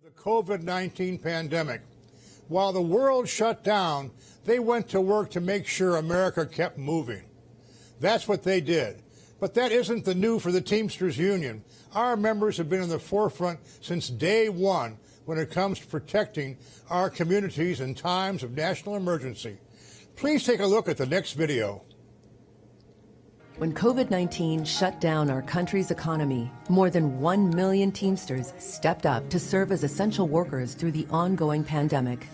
The COVID-19 pandemic. While the world shut down, they went to work to make sure America kept moving. That's what they did. But that isn't the new for the Teamsters Union. Our members have been in the forefront since day one when it comes to protecting our communities in times of national emergency. Please take a look at the next video. When COVID-19 shut down our country's economy, more than 1 million Teamsters stepped up to serve as essential workers through the ongoing pandemic.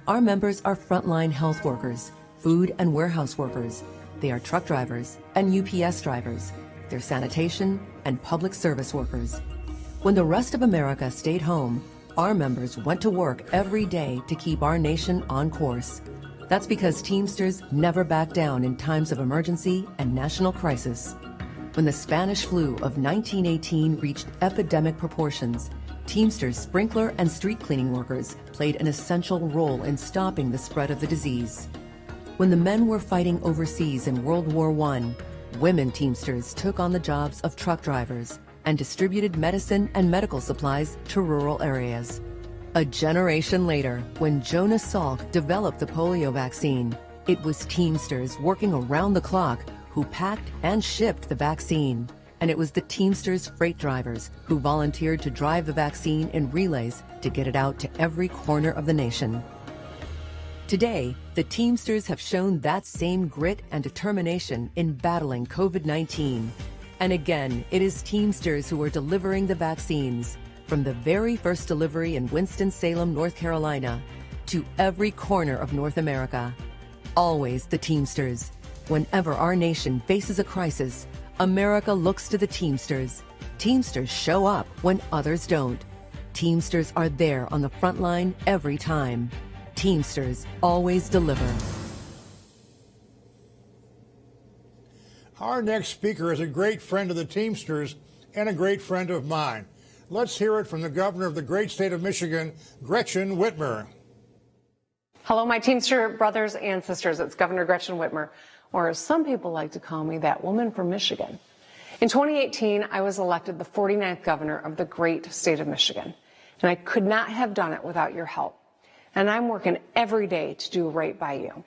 Our members are frontline health workers, food and warehouse workers. They are truck drivers and UPS drivers. They're sanitation and public service workers. When the rest of America stayed home, our members went to work every day to keep our nation on course. That's because Teamsters never back down in times of emergency and national crisis. When the Spanish flu of 1918 reached epidemic proportions, Teamsters sprinkler and street cleaning workers played an essential role in stopping the spread of the disease. When the men were fighting overseas in World War I, women Teamsters took on the jobs of truck drivers and distributed medicine and medical supplies to rural areas. A generation later, when Jonas Salk developed the polio vaccine, it was Teamsters working around the clock who packed and shipped the vaccine. And it was the Teamsters freight drivers who volunteered to drive the vaccine in relays to get it out to every corner of the nation. Today, the Teamsters have shown that same grit and determination in battling COVID-19. And again, it is Teamsters who are delivering the vaccines, from the very first delivery in Winston-Salem, North Carolina, to every corner of North America. Always the Teamsters. Whenever our nation faces a crisis, America looks to the Teamsters. Teamsters show up when others don't. Teamsters are there on the front line every time. Teamsters always deliver. Our next speaker is a great friend of the Teamsters and a great friend of mine. Let's hear it from the governor of the great state of Michigan, Gretchen Whitmer. Hello, my Teamster brothers and sisters. It's Governor Gretchen Whitmer, or as some people like to call me, that woman from Michigan. In 2018, I was elected the 49th governor of the great state of Michigan, and I could not have done it without your help. And I'm working every day to do right by you.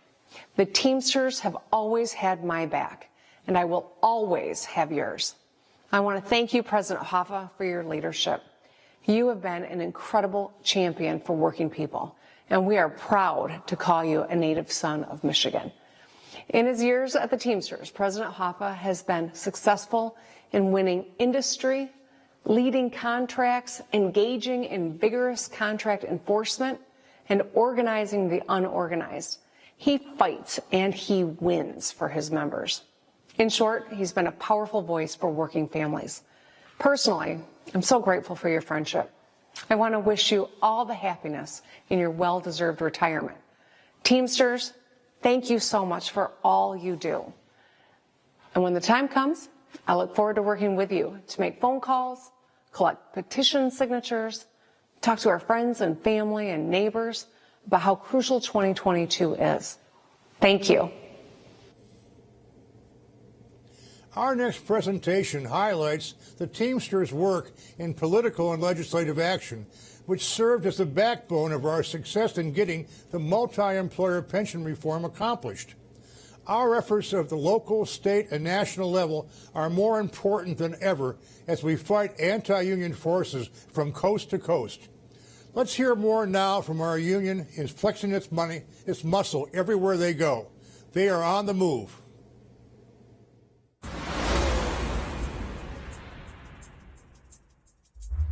The Teamsters have always had my back, and I will always have yours. I want to thank you, President Hoffa, for your leadership. You have been an incredible champion for working people, and we are proud to call you a native son of Michigan. In his years at the Teamsters, President Hoffa has been successful in winning industry, leading contracts, engaging in vigorous contract enforcement, and organizing the unorganized. He fights and he wins for his members. In short, he's been a powerful voice for working families. Personally, I'm so grateful for your friendship. I want to wish you all the happiness in your well-deserved retirement. Teamsters, thank you so much for all you do. And when the time comes, I look forward to working with you to make phone calls, collect petition signatures, talk to our friends and family and neighbors about how crucial 2022 is. Thank you. Our next presentation highlights the Teamsters' work in political and legislative action, which served as the backbone of our success in getting the multi-employer pension reform accomplished. Our efforts at the local, state, and national level are more important than ever as we fight anti-union forces from coast to coast. Let's hear more now from our union in flexing its muscle everywhere they go. They are on the move.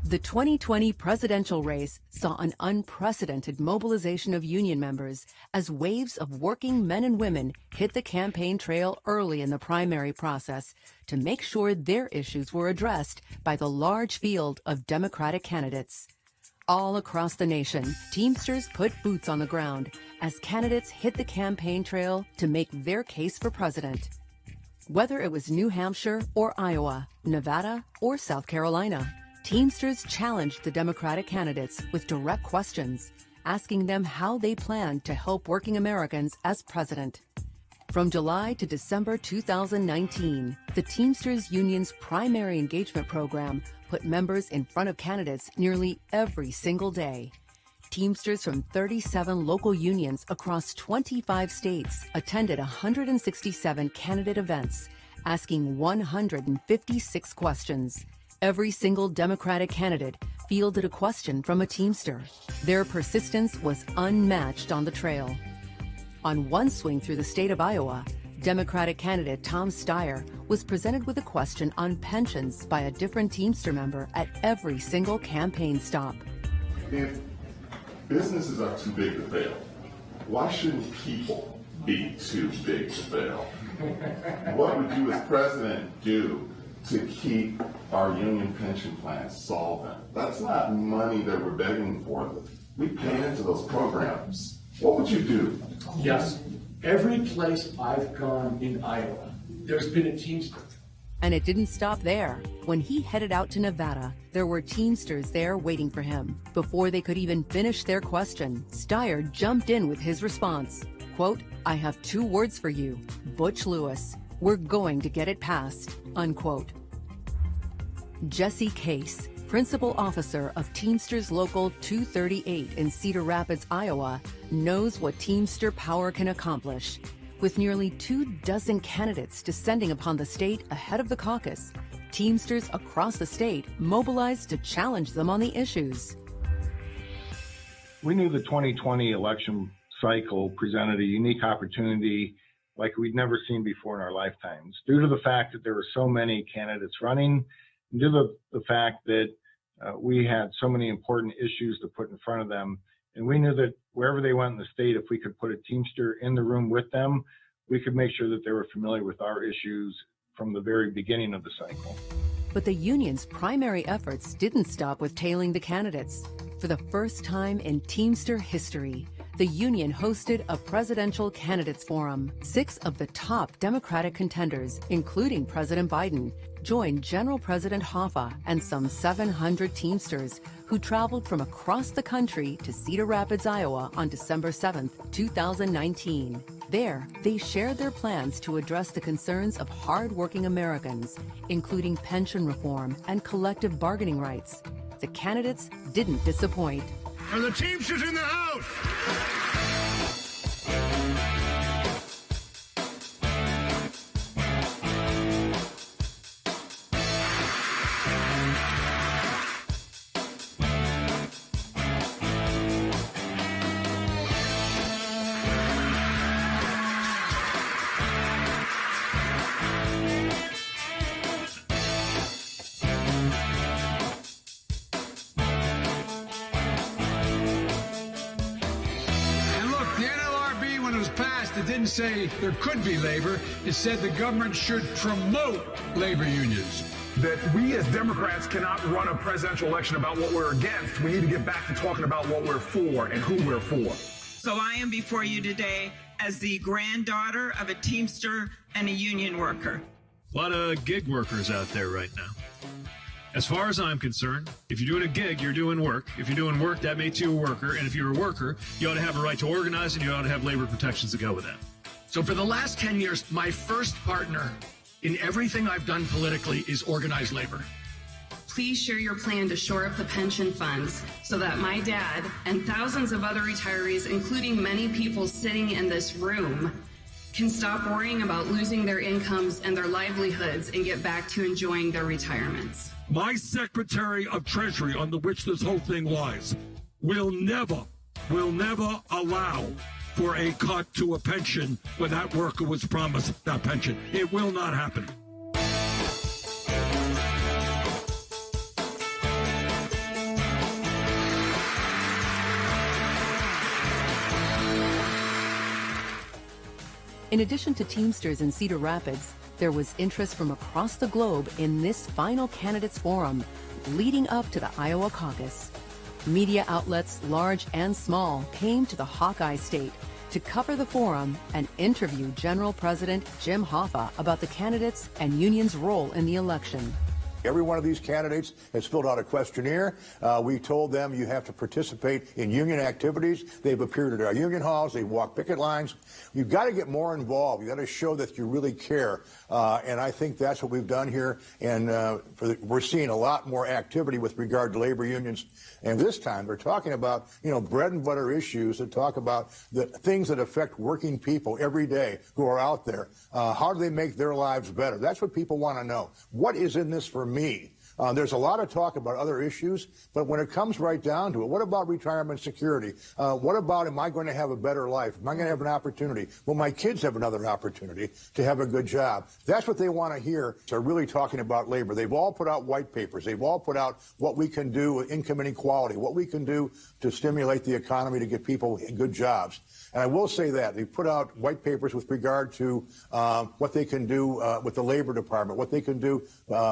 The 2020 presidential race saw an unprecedented mobilization of union members as waves of working men and women hit the campaign trail early in the primary process to make sure their issues were addressed by the large field of Democratic candidates. All across the nation, Teamsters put boots on the ground as candidates hit the campaign trail to make their case for president. Whether it was New Hampshire or Iowa, Nevada or South Carolina, Teamsters challenged the Democratic candidates with direct questions, asking them how they planned to help working Americans as president. From July to December 2019, the Teamsters Union's primary engagement program put members in front of candidates nearly every single day. Teamsters from 37 local unions across 25 states attended 167 candidate events, asking 156 questions. Every single Democratic candidate fielded a question from a Teamster. Their persistence was unmatched on the trail. On one swing through the state of Iowa, Democratic candidate Tom Steyer was presented with a question on pensions by a different Teamster member at every single campaign stop. If businesses are too big to fail, why shouldn't people be too big to fail? What would you as president do to keep our union pension plans solvent? That's not money that we're begging for. We pay into those programs. What would you do? Yes. Every place I've gone in Iowa, there's been a Teamster. And it didn't stop there. When he headed out to Nevada, there were Teamsters there waiting for him. Before they could even finish their question, Steyer jumped in with his response. Quote, "I have 2 words for you, Butch Lewis. We're going to get it passed," unquote. Jesse Case, principal officer of Teamsters Local 238 in Cedar Rapids, Iowa, knows what Teamster power can accomplish. With nearly 24 candidates descending upon the state ahead of the caucus, Teamsters across the state mobilized to challenge them on the issues. We knew the 2020 election cycle presented a unique opportunity like we'd never seen before in our lifetimes, due to the fact that there were so many candidates running, and due to the fact that we had so many important issues to put in front of them. And we knew that wherever they went in the state, if we could put a Teamster in the room with them, we could make sure that they were familiar with our issues from the very beginning of the cycle. But the union's primary efforts didn't stop with tailing the candidates. For the first time in Teamster history, the union hosted a presidential candidates forum. 6 of the top Democratic contenders, including President Biden, joined General President Hoffa and some 700 Teamsters who traveled from across the country to Cedar Rapids, Iowa on December 7, 2019. There, they shared their plans to address the concerns of hard-working Americans, including pension reform and collective bargaining rights. The candidates didn't disappoint. Are the Teamsters in the house? It didn't say there could be labor. It said the government should promote labor unions. That we as Democrats cannot run a presidential election about what we're against. We need to get back to talking about what we're for and who we're for. So I am before you today as the granddaughter of a Teamster and a union worker. A lot of gig workers out there right now. As far as I'm concerned, if you're doing a gig, you're doing work. If you're doing work, that makes you a worker. And if you're a worker, you ought to have a right to organize and you ought to have labor protections that go with that. So for the last 10 years, my first partner in everything I've done politically is organized labor. Please share your plan to shore up the pension funds so that my dad and thousands of other retirees, including many people sitting in this room, can stop worrying about losing their incomes and their livelihoods and get back to enjoying their retirements. My Secretary of Treasury, on which this whole thing lies, will never allow for a cut to a pension when that worker was promised that pension. It will not happen. In addition to Teamsters in Cedar Rapids, there was interest from across the globe in this final candidates forum leading up to the Iowa caucus. Media outlets, large and small, came to the Hawkeye State to cover the forum and interview General President Jim Hoffa about the candidates and union's role in the election. Every one of these candidates has filled out a questionnaire. We told them you have to participate in union activities. They've appeared at our union halls. They've walked picket lines. You've got to get more involved. You've got to show that you really care. And I think that's what we've done here. And we're seeing a lot more activity with regard to labor unions. And this time they're talking about, bread and butter issues that talk about the things that affect working people every day who are out there. How do they make their lives better? That's what people want to know. What is in this for me? There's a lot of talk about other issues, but when it comes right down to it, what about retirement security? What about, am I going to have a better life? Am I going to have an opportunity? Will my kids have another opportunity to have a good job? That's what they want to hear. They're really talking about labor. They've all put out white papers. They've all put out what we can do with income inequality, what we can do to stimulate the economy to get people good jobs. And I will say that they put out white papers with regard to what they can do with the Labor Department, what they can do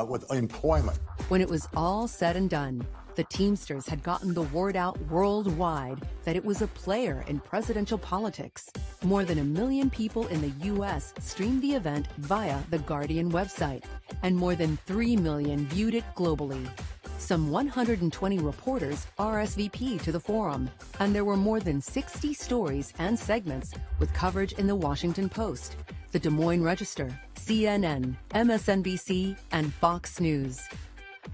with employment. When it was all said and done, the Teamsters had gotten the word out worldwide that it was a player in presidential politics. More than 1 million people in the U.S. streamed the event via the Guardian website, and more than 3 million viewed it globally. Some 120 reporters RSVP'd to the forum, and there were more than 60 stories and segments with coverage in the Washington Post, the Des Moines Register, CNN, MSNBC, and Fox News.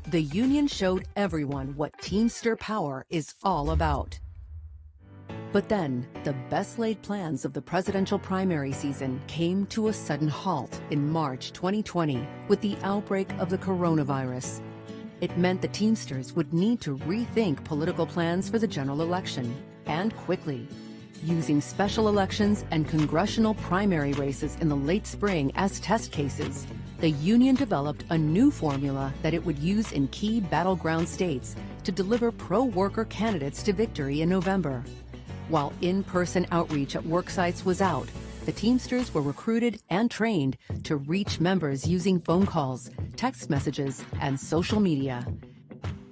The union showed everyone what Teamster power is all about. But then, the best-laid plans of the presidential primary season came to a sudden halt in March 2020 with the outbreak of the coronavirus. It meant the Teamsters would need to rethink political plans for the general election, and quickly. Using special elections and congressional primary races in the late spring as test cases, the union developed a new formula that it would use in key battleground states to deliver pro-worker candidates to victory in November. While in-person outreach at work sites was out, the Teamsters were recruited and trained to reach members using phone calls, text messages, and social media.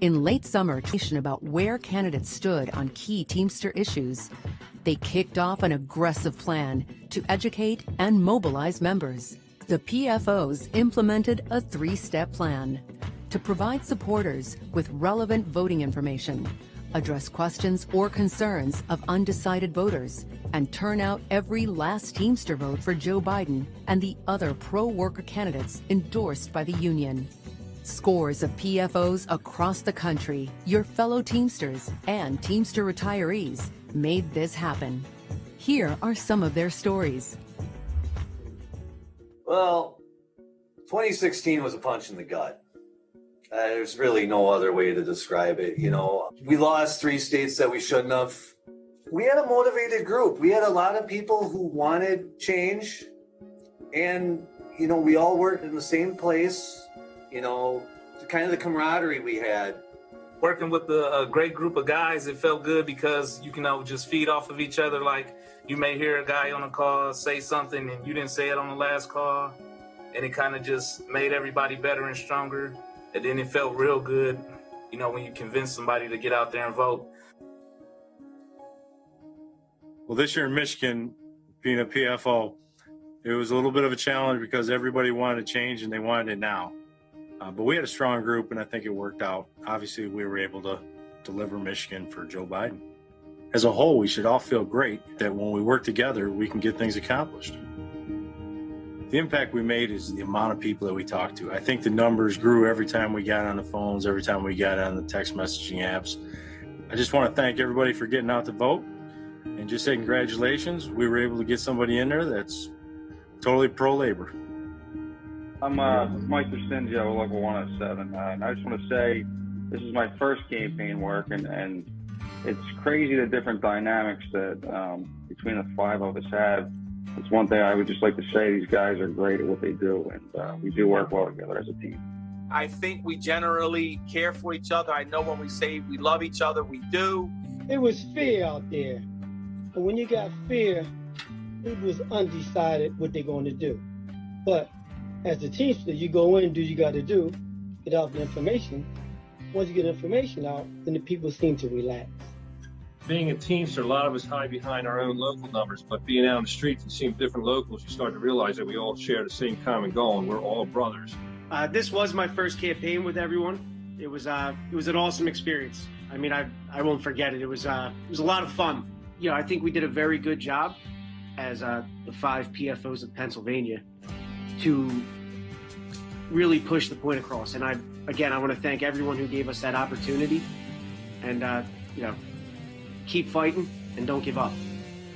In late summer, about where candidates stood on key Teamster issues, they kicked off an aggressive plan to educate and mobilize members. The PFOs implemented a 3-step plan to provide supporters with relevant voting information, address questions or concerns of undecided voters, and turn out every last Teamster vote for Joe Biden and the other pro-worker candidates endorsed by the union. Scores of PFOs across the country, your fellow Teamsters and Teamster retirees, made this happen. Here are some of their stories. Well, 2016 was a punch in the gut. There's really no other way to describe it. We lost 3 states that we shouldn't have. We had a motivated group. We had a lot of people who wanted change. And, we all worked in the same place. Kind of the camaraderie we had. Working with a great group of guys, it felt good because you can just feed off of each other. Like, you may hear a guy on a call say something and you didn't say it on the last call. And it kind of just made everybody better and stronger. And then it felt real good, when you convince somebody to get out there and vote. Well, this year in Michigan, being a PFO, it was a little bit of a challenge because everybody wanted to change and they wanted it now. But we had a strong group, and I think it worked out. Obviously, we were able to deliver Michigan for Joe Biden. As a whole, we should all feel great that when we work together, we can get things accomplished. The impact we made is the amount of people that we talked to. I think the numbers grew every time we got on the phones, every time we got on the text messaging apps. I just want to thank everybody for getting out to vote and just say congratulations. We were able to get somebody in there that's totally pro-labor. I'm Mike Crescencio, Local 107. And I just want to say this is my first campaign work, and it's crazy the different dynamics that between the 5 of us have. It's one thing I would just like to say, these guys are great at what they do, and we do work well together as a team. I think we generally care for each other. I know when we say we love each other, we do. It was fear out there. And when you got fear, it was undecided what they're going to do. But as a Teamster, you go in, do what you got to do, get out the information. Once you get information out, then the people seem to relax. Being a Teamster, a lot of us hide behind our own local numbers, but being out on the streets and seeing different locals, you start to realize that we all share the same common goal, and we're all brothers. This was my first campaign with everyone. It was an awesome experience. I mean, I won't forget it. It was a lot of fun. You know, I think we did a very good job as the 5 PFOs of Pennsylvania to really push the point across. And I want to thank everyone who gave us that opportunity. And keep fighting and don't give up.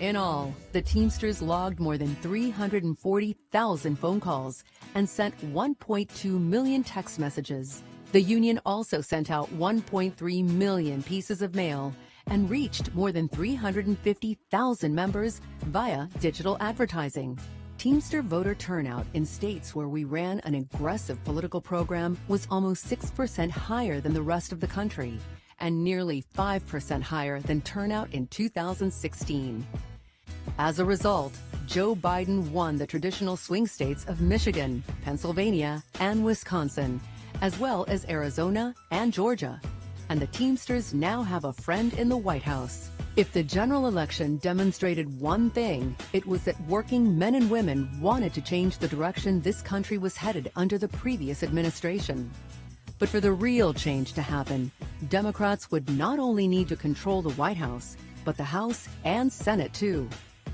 In all, the Teamsters logged more than 340,000 phone calls and sent 1.2 million text messages. The union also sent out 1.3 million pieces of mail and reached more than 350,000 members via digital advertising. Teamster voter turnout in states where we ran an aggressive political program was almost 6% higher than the rest of the country, and nearly 5% higher than turnout in 2016. As a result, Joe Biden won the traditional swing states of Michigan, Pennsylvania, and Wisconsin, as well as Arizona and Georgia. And the Teamsters now have a friend in the White House. If the general election demonstrated one thing, it was that working men and women wanted to change the direction this country was headed under the previous administration. But for the real change to happen, Democrats would not only need to control the White House, but the House and Senate too.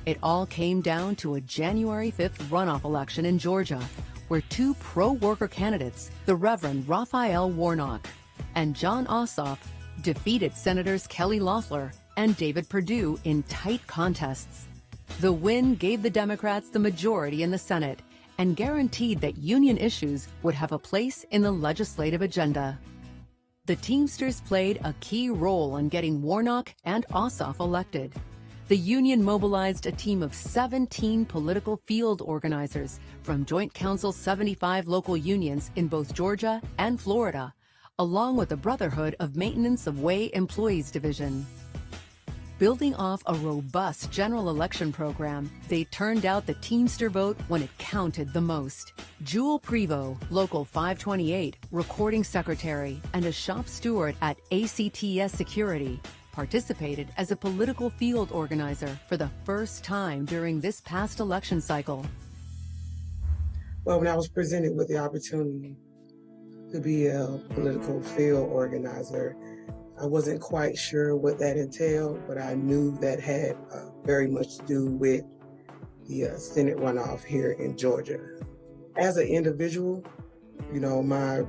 It all came down to a January 5th runoff election in Georgia, where 2 pro-worker candidates, the Reverend Raphael Warnock and Jon Ossoff, defeated Senators Kelly Loeffler and David Perdue in tight contests. The win gave the Democrats the majority in the Senate and guaranteed that union issues would have a place in the legislative agenda. The Teamsters played a key role in getting Warnock and Ossoff elected. The union mobilized a team of 17 political field organizers from Joint Council 75 local unions in both Georgia and Florida, along with the Brotherhood of Maintenance of Way Employees Division. Building off a robust general election program, they turned out the Teamster vote when it counted the most. Jewel Prevost, Local 528, recording secretary and a shop steward at ACTS Security, participated as a political field organizer for the first time during this past election cycle. Well, when I was presented with the opportunity to be a political field organizer, I wasn't quite sure what that entailed, but I knew that had very much to do with the Senate runoff here in Georgia. As an individual, my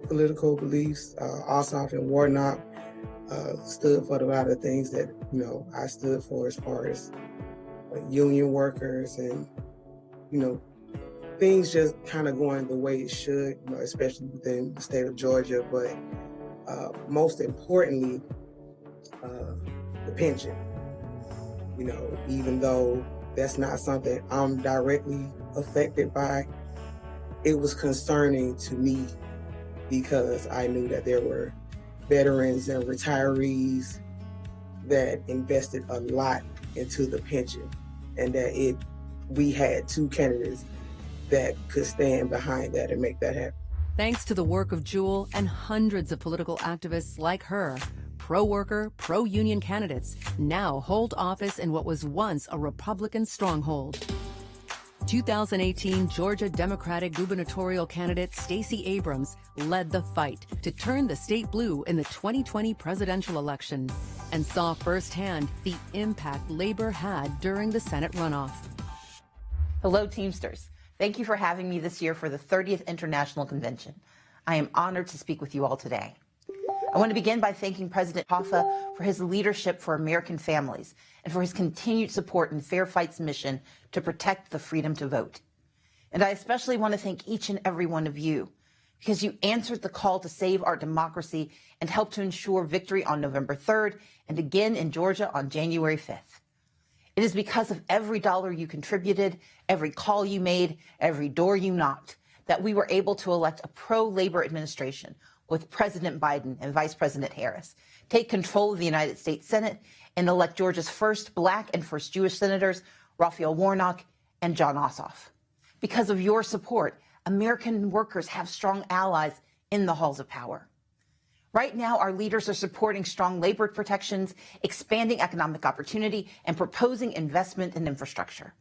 political beliefs, Ossoff and Warnock, stood for a lot of things that I stood for, as far as union workers and things just kind of going the way it should, especially within the state of Georgia. But most importantly, the pension. Even though that's not something I'm directly affected by, it was concerning to me because I knew that there were veterans and retirees that invested a lot into the pension, and that we had 2 candidates that could stand behind that and make that happen. Thanks to the work of Jewel and hundreds of political activists like her, pro-worker, pro-union candidates now hold office in what was once a Republican stronghold. 2018 Georgia Democratic gubernatorial candidate Stacey Abrams led the fight to turn the state blue in the 2020 presidential election and saw firsthand the impact labor had during the Senate runoff. Hello, Teamsters. Thank you for having me this year for the 30th International Convention. I am honored to speak with you all today. I want to begin by thanking President Hoffa for his leadership for American families and for his continued support in Fair Fight's mission to protect the freedom to vote. And I especially want to thank each and every one of you because you answered the call to save our democracy and helped to ensure victory on November 3rd and again in Georgia on January 5th. It is because of every dollar you contributed, every call you made, every door you knocked, that we were able to elect a pro-labor administration with President Biden and Vice President Harris, take control of the United States Senate, and elect Georgia's first Black and first Jewish senators, Raphael Warnock and Jon Ossoff. Because of your support, American workers have strong allies in the halls of power. Right now, our leaders are supporting strong labor protections, expanding economic opportunity, and proposing investment in infrastructure.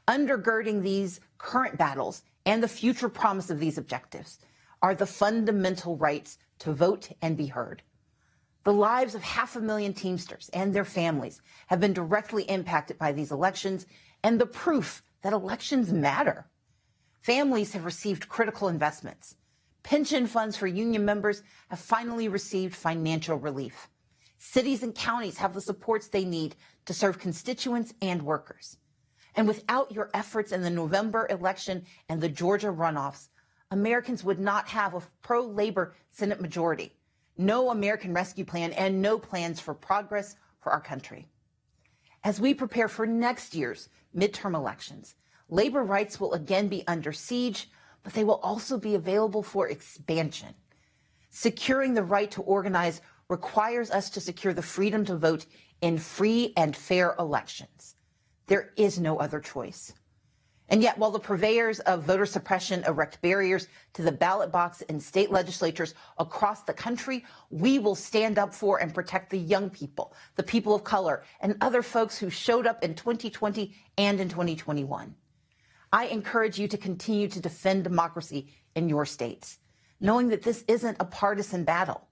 Undergirding these current battles and the future promise of these objectives are the fundamental rights to vote and be heard. The lives of 500,000 Teamsters and their families have been directly impacted by these elections and the proof that elections matter. Families have received critical investments. Pension funds for union members have finally received financial relief. Cities and counties have the supports they need to serve constituents and workers. And without your efforts in the November election and the Georgia runoffs, Americans would not have a pro-labor Senate majority, no American Rescue Plan, and no plans for progress for our country. As we prepare for next year's midterm elections, labor rights will again be under siege, but they will also be available for expansion. Securing the right to organize requires us to secure the freedom to vote in free and fair elections. There is no other choice. And yet, while the purveyors of voter suppression erect barriers to the ballot box in state legislatures across the country, we will stand up for and protect the young people, the people of color, and other folks who showed up in 2020 and in 2021. I encourage you to continue to defend democracy in your states, knowing that this isn't a partisan battle.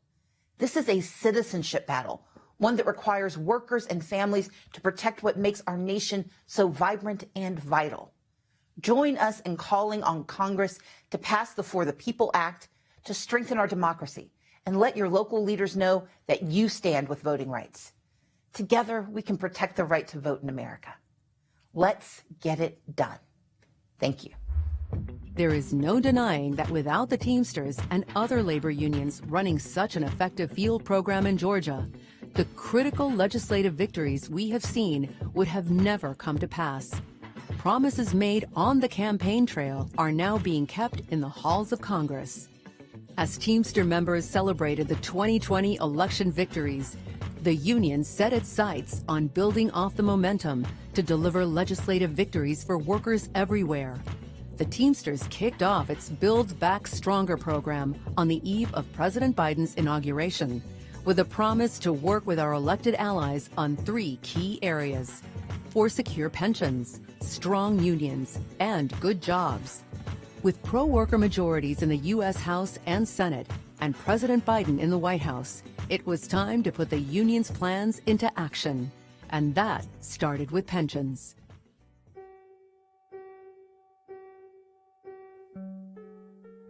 This is a citizenship battle, one that requires workers and families to protect what makes our nation so vibrant and vital. Join us in calling on Congress to pass the For the People Act to strengthen our democracy, and let your local leaders know that you stand with voting rights. Together, we can protect the right to vote in America. Let's get it done. Thank you. There is no denying that without the Teamsters and other labor unions running such an effective field program in Georgia, the critical legislative victories we have seen would have never come to pass. Promises made on the campaign trail are now being kept in the halls of Congress. As Teamster members celebrated the 2020 election victories, the union set its sights on building off the momentum to deliver legislative victories for workers everywhere. The Teamsters kicked off its Build Back Stronger program on the eve of President Biden's inauguration, with a promise to work with our elected allies on 3 key areas: for secure pensions, strong unions, and good jobs. With pro-worker majorities in the U.S. House and Senate and President Biden in the White House, it was time to put the union's plans into action. And that started with pensions.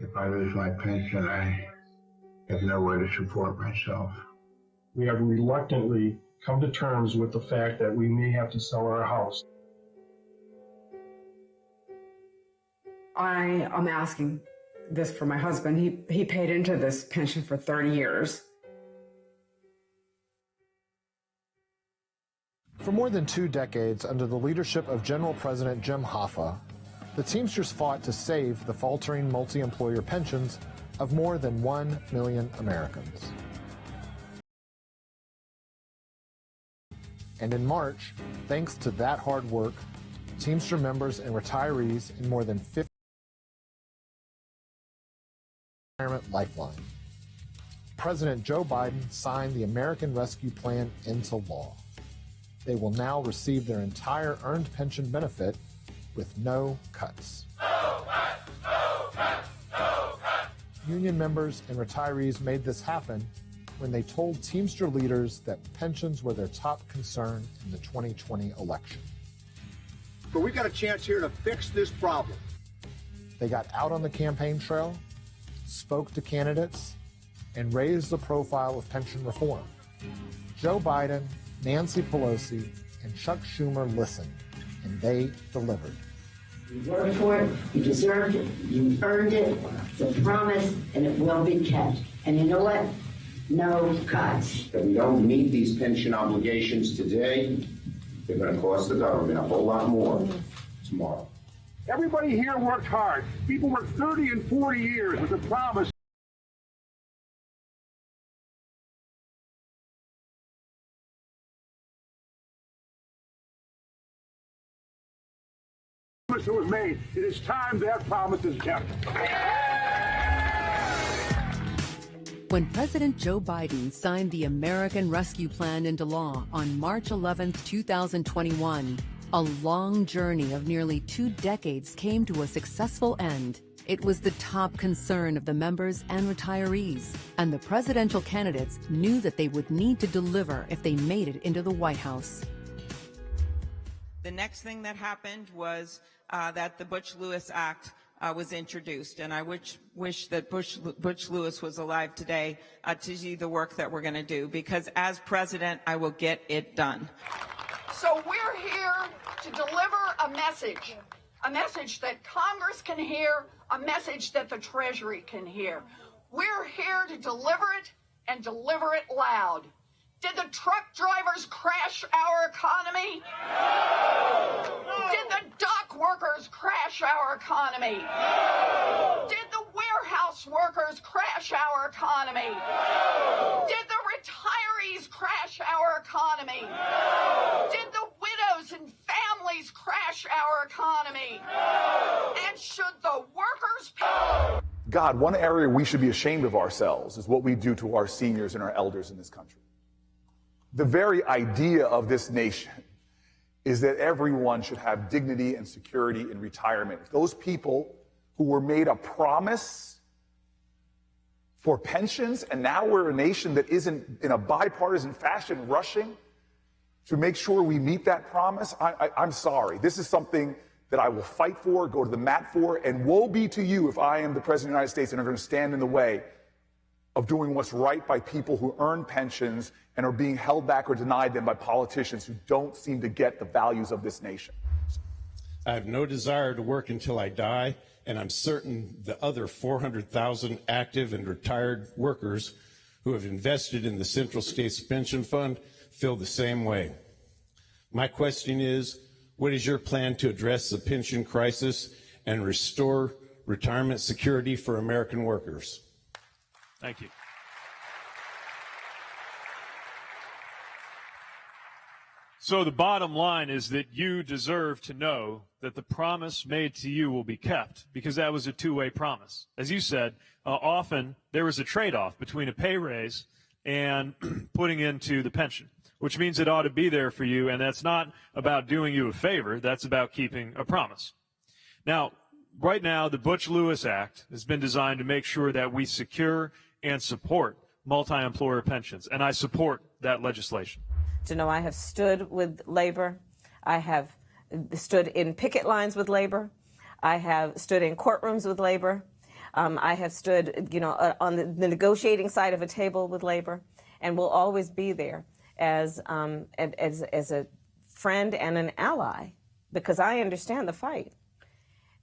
If I lose my pension, I have no way to support myself. We have reluctantly come to terms with the fact that we may have to sell our house. I am asking this for my husband. He paid into this pension for 30 years. For more than 2 decades, under the leadership of General President Jim Hoffa, the Teamsters fought to save the faltering multi-employer pensions of more than 1 million Americans. And in March, thanks to that hard work, Teamster members and retirees in more than 50 retirement lifeline. President Joe Biden signed the American Rescue Plan into law. They will now receive their entire earned pension benefit with no cuts. No cuts, no cuts, no cuts. Union members and retirees made this happen when they told Teamster leaders that pensions were their top concern in the 2020 election. But we got a chance here to fix this problem. They got out on the campaign trail, spoke to candidates, and raised the profile of pension reform. Joe Biden, Nancy Pelosi, and Chuck Schumer listened, and they delivered. You worked for it, you deserved it, you earned it, it's a promise, and it will be kept. And you know what? No cuts. If we don't meet these pension obligations today, they're going to cost the government a whole lot more tomorrow. Everybody here worked hard. People worked 30 and 40 years with a promise. That was made. It is time that promise is kept. When President Joe Biden signed the American Rescue Plan into law on March 11, 2021, A long journey of nearly 2 decades came to a successful end. It was the top concern of the members and retirees, and the presidential candidates knew that they would need to deliver if they made it into the White House. The next thing that happened was that the Butch-Lewis Act was introduced, and I wish that Butch Lewis was alive today to see the work that we're going to do, because as president, I will get it done. So we're here to deliver a message that Congress can hear, a message that the Treasury can hear. We're here to deliver it and deliver it loud. Did the truck drivers crash our economy? No! Did the dock workers crash our economy? No! Did the warehouse workers crash our economy? No! Did the retirees crash our economy? No! Did the widows and families crash our economy? No! And should the workers pay? God, one area we should be ashamed of ourselves is what we do to our seniors and our elders in this country. The very idea of this nation is that everyone should have dignity and security in retirement. Those people who were made a promise for pensions, and now we're a nation that isn't in a bipartisan fashion rushing to make sure we meet that promise, I'm sorry. This is something that I will fight for, go to the mat for, and woe be to you if I am the President of the United States and are going to stand in the way of doing what's right by people who earn pensions and are being held back or denied them by politicians who don't seem to get the values of this nation. I have no desire to work until I die, and I'm certain the other 400,000 active and retired workers who have invested in the Central States Pension Fund feel the same way. My question is, what is your plan to address the pension crisis and restore retirement security for American workers? Thank you. So the bottom line is that you deserve to know that the promise made to you will be kept, because that was a two-way promise. As you said, often there was a trade-off between a pay raise and putting into the pension, which means it ought to be there for you, and that's not about doing you a favor. That's about keeping a promise. Now, right now, the Butch-Lewis Act has been designed to make sure that we secure and support multi-employer pensions, and I support that legislation. To know I have stood with labor. I have stood in picket lines with labor. I have stood in courtrooms with labor. I have stood, on the negotiating side of a table with labor, and will always be there as a friend and an ally, because I understand the fight.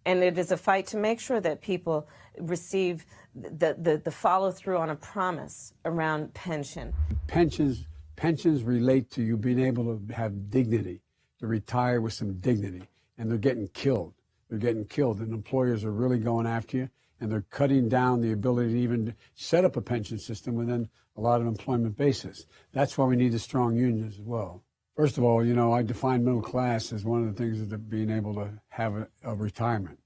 And it is a fight to make sure that people receive the follow-through on a promise around pension. Pensions relate to you being able to have dignity, to retire with some dignity. And they're getting killed. They're getting killed. And employers are really going after you. And they're cutting down the ability to even set up a pension system within a lot of employment bases. That's why we need a strong union as well. First of all, I define middle class as one of the things of being able to have a retirement.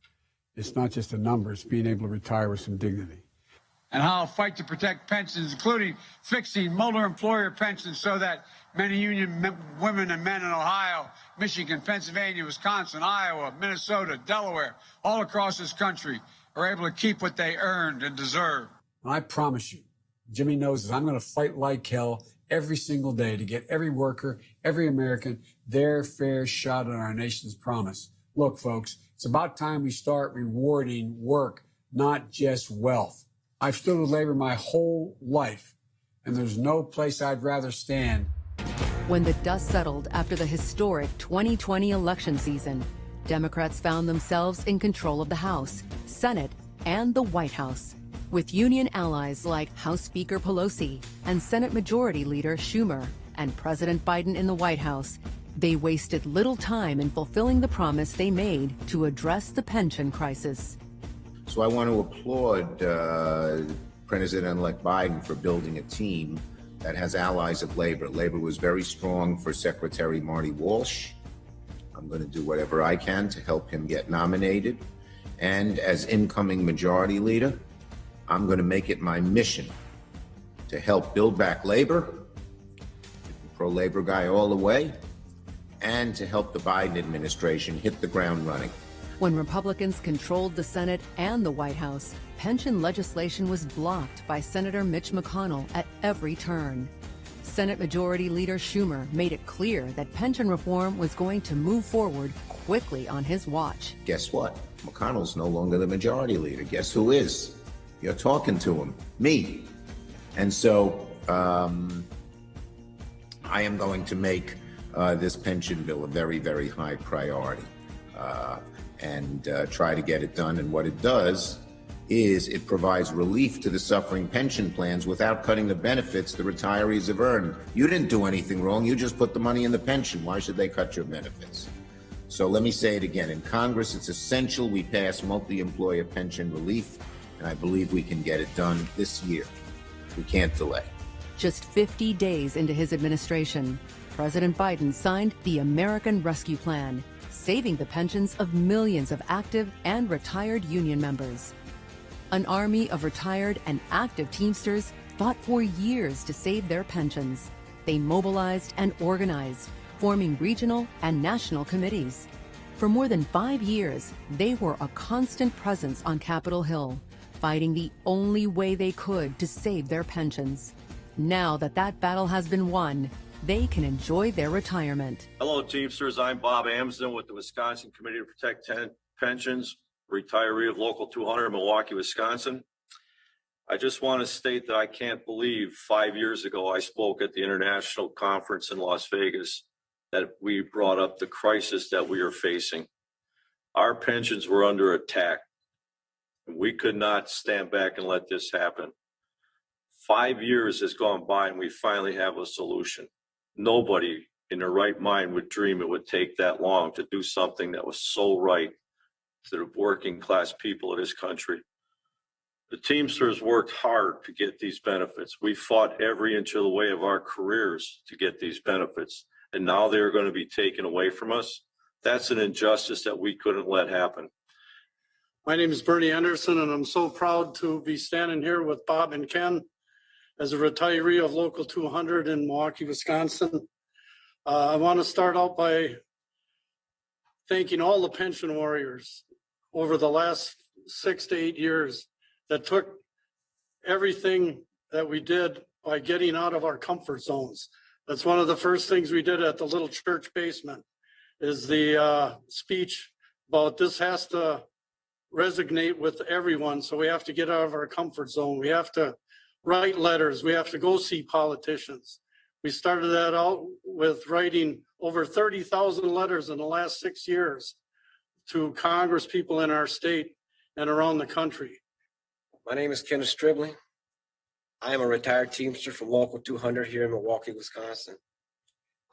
It's not just a number, it's being able to retire with some dignity. And how I'll fight to protect pensions, including fixing multi-employer pensions so that many union women and men in Ohio, Michigan, Pennsylvania, Wisconsin, Iowa, Minnesota, Delaware, all across this country are able to keep what they earned and deserve. And I promise you, Jimmy knows this, I'm going to fight like hell every single day to get every worker, every American, their fair shot at our nation's promise. Look, folks, it's about time we start rewarding work, not just wealth. I've stood with labor my whole life, and there's no place I'd rather stand. When the dust settled after the historic 2020 election season, Democrats found themselves in control of the House, Senate, and the White House. With union allies like House Speaker Pelosi and Senate Majority Leader Schumer and President Biden in the White House, they wasted little time in fulfilling the promise they made to address the pension crisis. So I want to applaud President-elect Biden for building a team that has allies of labor. Labor was very strong for Secretary Marty Walsh. I'm going to do whatever I can to help him get nominated. And as incoming majority leader, I'm going to make it my mission to help build back labor, pro-labor guy all the way, and to help the Biden administration hit the ground running. When Republicans controlled the Senate and the White House, pension legislation was blocked by Senator Mitch McConnell at every turn. Senate Majority Leader Schumer made it clear that pension reform was going to move forward quickly on his watch. Guess what? McConnell's no longer the majority leader. Guess who is? You're talking to him, me. And so I am going to make this pension bill a very, very high priority and try to get it done. And what it does is it provides relief to the suffering pension plans without cutting the benefits the retirees have earned. You didn't do anything wrong. You just put the money in the pension. Why should they cut your benefits? So let me say it again. In Congress, it's essential we pass multi-employer pension relief, and I believe we can get it done this year. We can't delay. Just 50 days into his administration, President Biden signed the American Rescue Plan, saving the pensions of millions of active and retired union members. An army of retired and active Teamsters fought for years to save their pensions. They mobilized and organized, forming regional and national committees. For more than 5 years, they were a constant presence on Capitol Hill, fighting the only way they could to save their pensions. Now that that battle has been won, they can enjoy their retirement. Hello, Teamsters. I'm Bob Amsden with the Wisconsin Committee to Protect Pensions, retiree of Local 200 in Milwaukee, Wisconsin. I just want to state that I can't believe 5 years ago I spoke at the international conference in Las Vegas that we brought up the crisis that we are facing. Our pensions were under attack. We could not stand back and let this happen. 5 years has gone by and we finally have a solution. Nobody in their right mind would dream it would take that long to do something that was so right to the working class people of this country. The Teamsters worked hard to get these benefits. We fought every inch of the way of our careers to get these benefits, and now they're going to be taken away from us. That's an injustice that we couldn't let happen. My name is Bernie Anderson, and I'm so proud to be standing here with Bob and Ken as a retiree of Local 200 in Milwaukee, Wisconsin. I want to start out by thanking all the pension warriors over the last 6 to 8 years that took everything that we did by getting out of our comfort zones. That's one of the first things we did at the little church basement is the speech about this has to resonate with everyone. So we have to get out of our comfort zone. We have to write letters. We have to go see politicians. We started that out with writing over 30,000 letters in the last 6 years to Congress people in our state and around the country. My name is Kenneth Stribling. I am a retired Teamster from Local 200 here in Milwaukee, Wisconsin.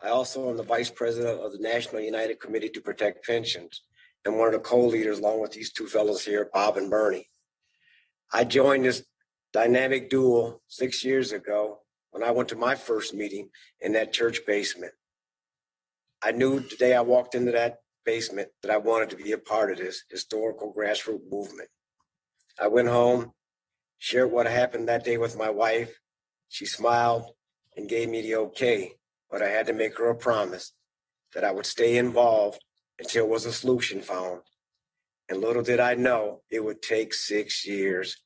I also am the Vice President of the National United Committee to Protect Pensions and one of the co-leaders along with these two fellows here, Bob and Bernie. I joined this dynamic duo 6 years ago when I went to my first meeting in that church basement. I knew the day I walked into that basement that I wanted to be a part of this historical grassroots movement. I went home, shared what happened that day with my wife. She smiled and gave me the okay, but I had to make her a promise that I would stay involved until there was a solution found. And little did I know it would take 6 years.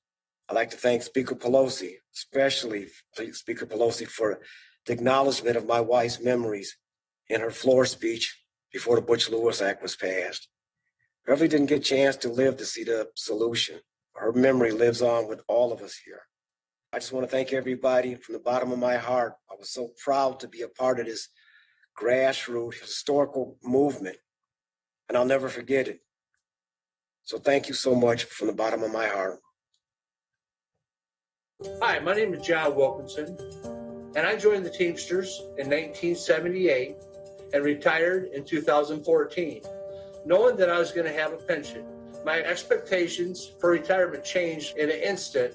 I'd like to thank Speaker Pelosi, especially Speaker Pelosi, for the acknowledgement of my wife's memories in her floor speech before the Butch-Lewis Act was passed. Beverly didn't get a chance to live to see the solution. Her memory lives on with all of us here. I just want to thank everybody from the bottom of my heart. I was so proud to be a part of this grassroots historical movement, and I'll never forget it. So thank you so much from the bottom of my heart. Hi, my name is John Wilkinson, and I joined the Teamsters in 1978 and retired in 2014, knowing that I was going to have a pension. My expectations for retirement changed in an instant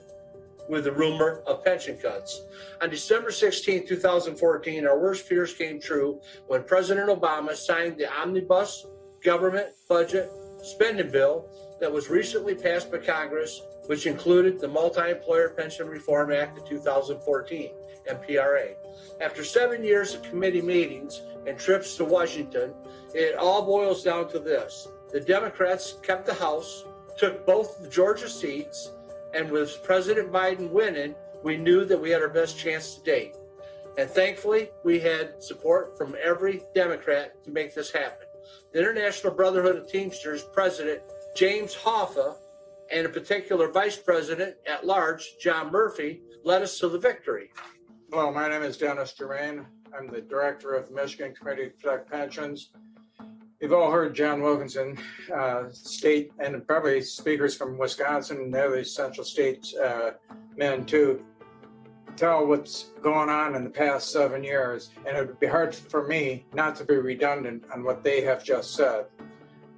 with the rumor of pension cuts. On December 16, 2014, our worst fears came true when President Obama signed the omnibus government budget spending bill that was recently passed by Congress which included the Multi-Employer Pension Reform Act of 2014, MPRA. After 7 years of committee meetings and trips to Washington, it all boils down to this. The Democrats kept the House, took both the Georgia seats, and with President Biden winning, we knew that we had our best chance to date. And thankfully, we had support from every Democrat to make this happen. The International Brotherhood of Teamsters President James Hoffa and in particular Vice President at Large John Murphy led us to the victory. Hello, my name is Dennis Germain. I'm the director of the Michigan Committee to Protect Pensions. You've all heard John Wilkinson state, and probably speakers from Wisconsin and the other Central States men too, tell what's going on in the past 7 years. And it would be hard for me not to be redundant on what they have just said.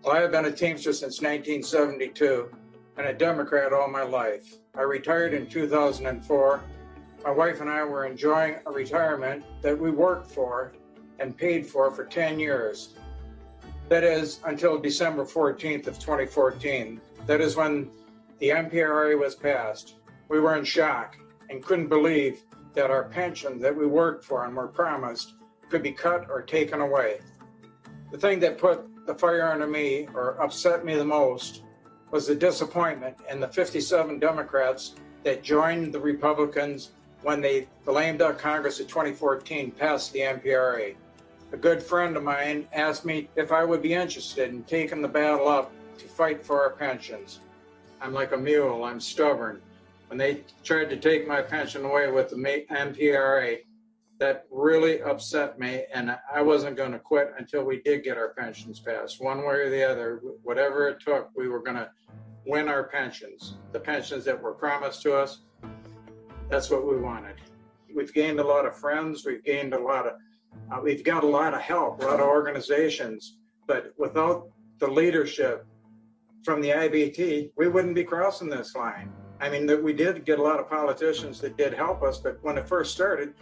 Well, I have been a Teamster since 1972 and a Democrat all my life. I retired in 2004. My wife and I were enjoying a retirement that we worked for and paid for 10 years. That is until December 14th of 2014. That is when the MPRA was passed. We were in shock and couldn't believe that our pension that we worked for and were promised could be cut or taken away. The thing that put the fire under me or upset me the most was the disappointment in the 57 Democrats that joined the Republicans when the lame duck Congress of 2014 passed the MPRA. A good friend of mine asked me if I would be interested in taking the battle up to fight for our pensions. I'm like a mule, I'm stubborn. When they tried to take my pension away with the MPRA, that really upset me, and I wasn't going to quit until we did get our pensions passed. One way or the other, whatever it took, we were going to win our pensions. The pensions that were promised to us, that's what we wanted. We've gained a lot of friends, we've got a lot of help, a lot of organizations, but without the leadership from the IBT, we wouldn't be crossing this line. I mean, we did get a lot of politicians that did help us, but when it first started,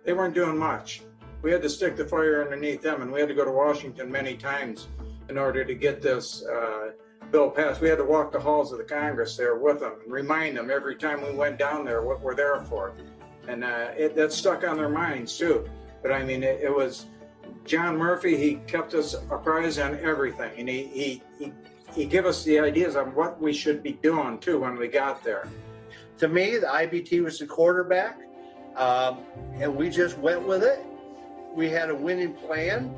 they weren't doing much. We had to stick the fire underneath them, and we had to go to Washington many times in order to get this bill passed. We had to walk the halls of the Congress there with them and remind them every time we went down there what we're there for. And that stuck on their minds, too. But, I mean, it was John Murphy. He kept us apprised on everything, and he gave us the ideas on what we should be doing, too, when we got there. To me, the IBT was the quarterback. And we just went with it. We had a winning plan,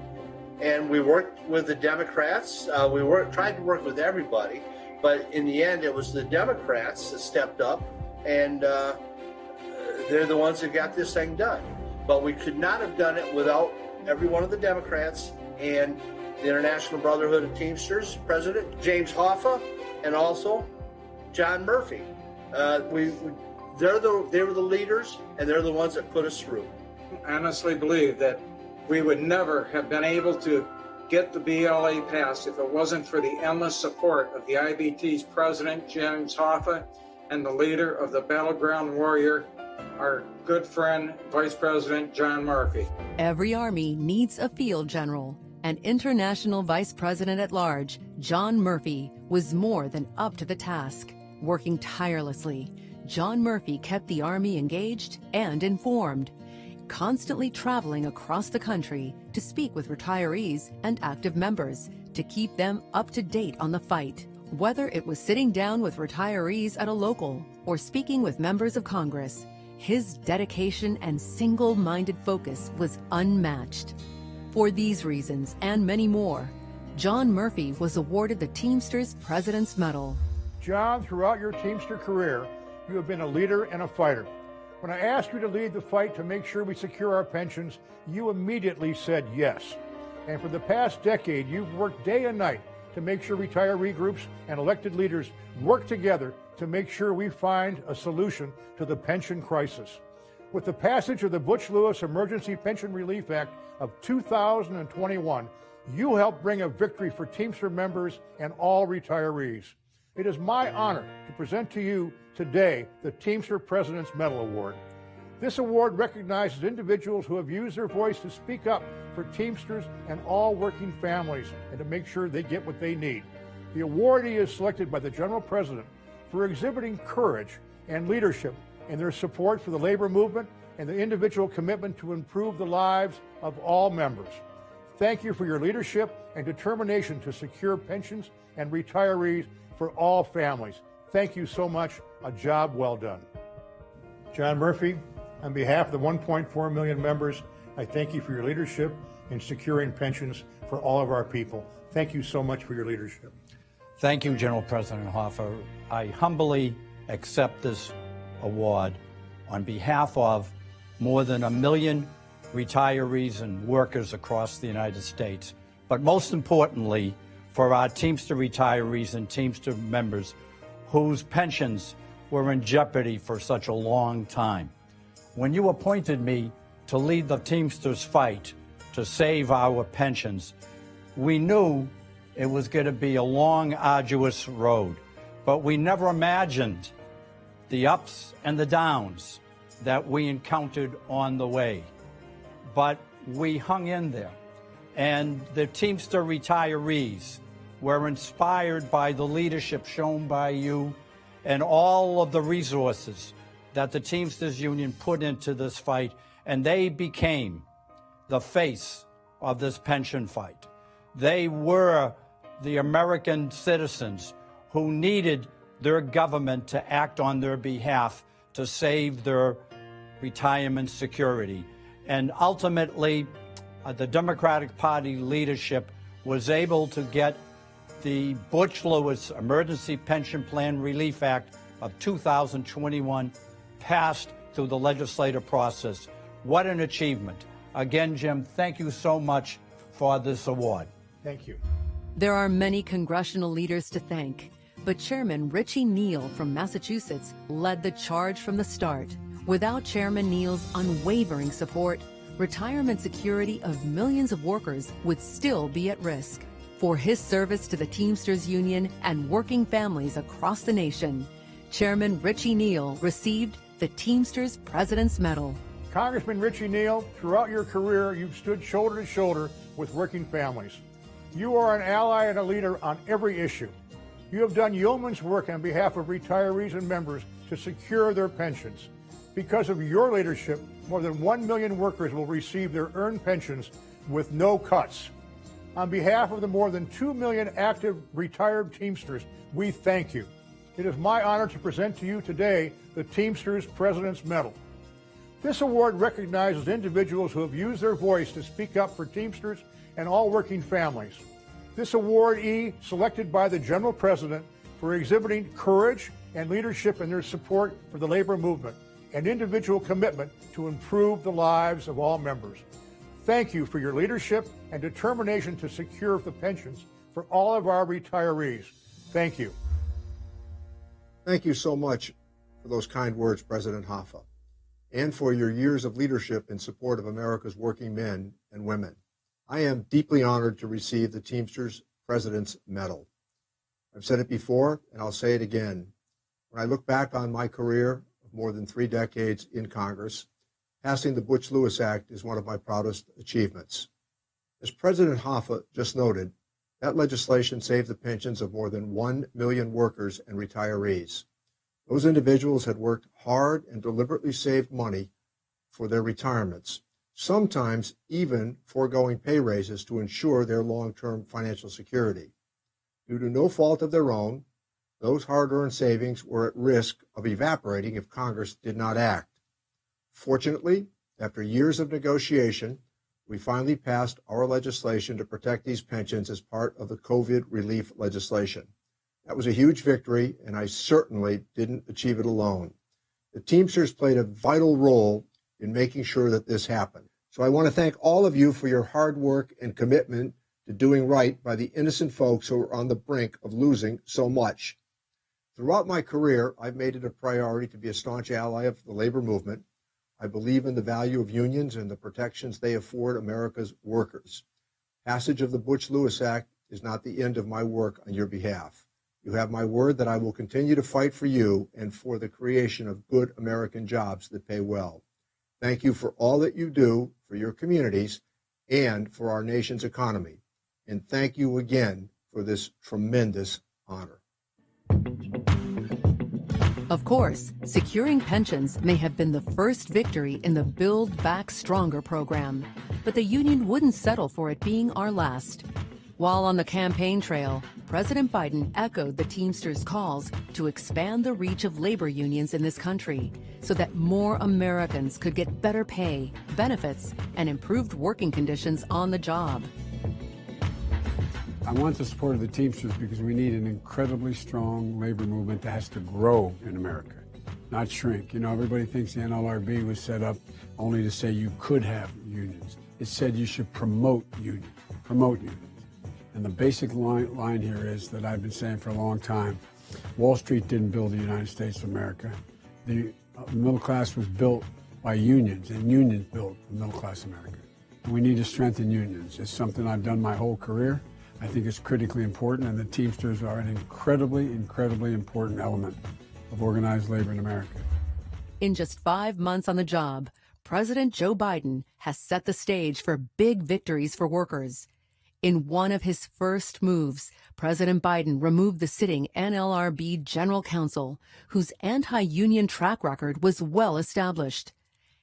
and we worked with the Democrats. We tried to work with everybody, but in the end, it was the Democrats that stepped up, and they're the ones that got this thing done. But we could not have done it without every one of the Democrats and the International Brotherhood of Teamsters President James Hoffa, and also John Murphy. They were the leaders, and they're the ones that put us through. I honestly believe that we would never have been able to get the BLA passed if it wasn't for the endless support of the IBT's president, James Hoffa, and the leader of the battleground warrior, our good friend, Vice President John Murphy. Every army needs a field general, and International Vice President at Large, John Murphy, was more than up to the task. Working tirelessly, John Murphy kept the Army engaged and informed, constantly traveling across the country to speak with retirees and active members to keep them up to date on the fight. Whether it was sitting down with retirees at a local or speaking with members of Congress, his dedication and single-minded focus was unmatched. For these reasons and many more, John Murphy was awarded the Teamsters President's Medal. John, throughout your Teamster career, you have been a leader and a fighter. When I asked you to lead the fight to make sure we secure our pensions, you immediately said yes. And for the past decade, you've worked day and night to make sure retiree groups and elected leaders work together to make sure we find a solution to the pension crisis. With the passage of the Butch-Lewis Emergency Pension Relief Act of 2021, you helped bring a victory for Teamster members and all retirees. It is my honor to present to you today the Teamster President's Medal Award. This award recognizes individuals who have used their voice to speak up for Teamsters and all working families and to make sure they get what they need. The awardee is selected by the General President for exhibiting courage and leadership in their support for the labor movement and the individual commitment to improve the lives of all members. Thank you for your leadership and determination to secure pensions and retirees for all families. Thank you so much. A job well done. John Murphy, on behalf of the 1.4 million members, I thank you for your leadership in securing pensions for all of our people. Thank you so much for your leadership. Thank you, General President Hoffa. I humbly accept this award on behalf of more than 1 million retirees and workers across the United States, but most importantly, for our Teamster retirees and Teamster members whose pensions were in jeopardy for such a long time. When you appointed me to lead the Teamsters fight to save our pensions, we knew it was going to be a long, arduous road, but we never imagined the ups and the downs that we encountered on the way. But we hung in there, and the Teamster retirees were inspired by the leadership shown by you and all of the resources that the Teamsters Union put into this fight, and they became the face of this pension fight. They were the American citizens who needed their government to act on their behalf to save their retirement security. And ultimately, the Democratic Party leadership was able to get the Butch-Lewis Emergency Pension Plan Relief Act of 2021 passed through the legislative process. What an achievement. Again, Jim, thank you so much for this award. Thank you. There are many congressional leaders to thank, but Chairman Richie Neal from Massachusetts led the charge from the start. Without Chairman Neal's unwavering support, retirement security of millions of workers would still be at risk. For his service to the Teamsters Union and working families across the nation, Chairman Richie Neal received the Teamsters President's Medal. Congressman Richie Neal, throughout your career, you've stood shoulder to shoulder with working families. You are an ally and a leader on every issue. You have done yeoman's work on behalf of retirees and members to secure their pensions. Because of your leadership, more than 1 million workers will receive their earned pensions with no cuts. On behalf of the more than 2 million active retired Teamsters, we thank you. It is my honor to present to you today the Teamsters President's Medal. This award recognizes individuals who have used their voice to speak up for Teamsters and all working families. This awardee, selected by the General President for exhibiting courage and leadership in their support for the labor movement and individual commitment to improve the lives of all members. Thank you for your leadership and determination to secure the pensions for all of our retirees. Thank you. Thank you so much for those kind words, President Hoffa, and for your years of leadership in support of America's working men and women. I am deeply honored to receive the Teamsters President's Medal. I've said it before, and I'll say it again. When I look back on my career of more than 3 decades in Congress, passing the Butch-Lewis Act is one of my proudest achievements. As President Hoffa just noted, that legislation saved the pensions of more than 1 million workers and retirees. Those individuals had worked hard and deliberately saved money for their retirements, sometimes even foregoing pay raises to ensure their long-term financial security. Due to no fault of their own, those hard-earned savings were at risk of evaporating if Congress did not act. Fortunately, after years of negotiation, we finally passed our legislation to protect these pensions as part of the COVID relief legislation. That was a huge victory, and I certainly didn't achieve it alone. The Teamsters played a vital role in making sure that this happened. So I want to thank all of you for your hard work and commitment to doing right by the innocent folks who are on the brink of losing so much. Throughout my career, I've made it a priority to be a staunch ally of the labor movement. I believe in the value of unions and the protections they afford America's workers. Passage of the Butch-Lewis Act is not the end of my work on your behalf. You have my word that I will continue to fight for you and for the creation of good American jobs that pay well. Thank you for all that you do for your communities and for our nation's economy. And thank you again for this tremendous honor. Of course, securing pensions may have been the first victory in the Build Back Stronger program, but the union wouldn't settle for it being our last. While on the campaign trail, President Biden echoed the Teamsters' calls to expand the reach of labor unions in this country so that more Americans could get better pay, benefits, and improved working conditions on the job. I want the support of the Teamsters because we need an incredibly strong labor movement that has to grow in America, not shrink. You know, everybody thinks the NLRB was set up only to say you could have unions. It said you should promote unions. And the basic line here is that I've been saying for a long time, Wall Street didn't build the United States of America. The middle class was built by unions, and unions built the middle class America. And we need to strengthen unions. It's something I've done my whole career. I think it's critically important, and the Teamsters are an incredibly important element of organized labor in America. In just 5 months on the job, President Joe Biden has set the stage for big victories for workers. In one of his first moves, President Biden removed the sitting NLRB General Counsel, whose anti-union track record was well established.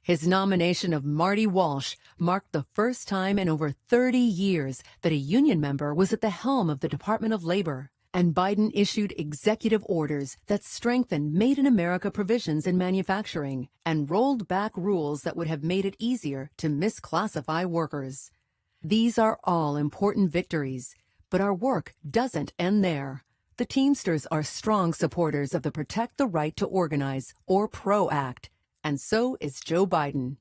His nomination of Marty Walsh marked the first time in over 30 years that a union member was at the helm of the Department of Labor. And Biden issued executive orders that strengthened Made in America provisions in manufacturing and rolled back rules that would have made it easier to misclassify workers. These are all important victories, but our work doesn't end there. The Teamsters are strong supporters of the Protect the Right to Organize, or PRO Act, and so is Joe Biden.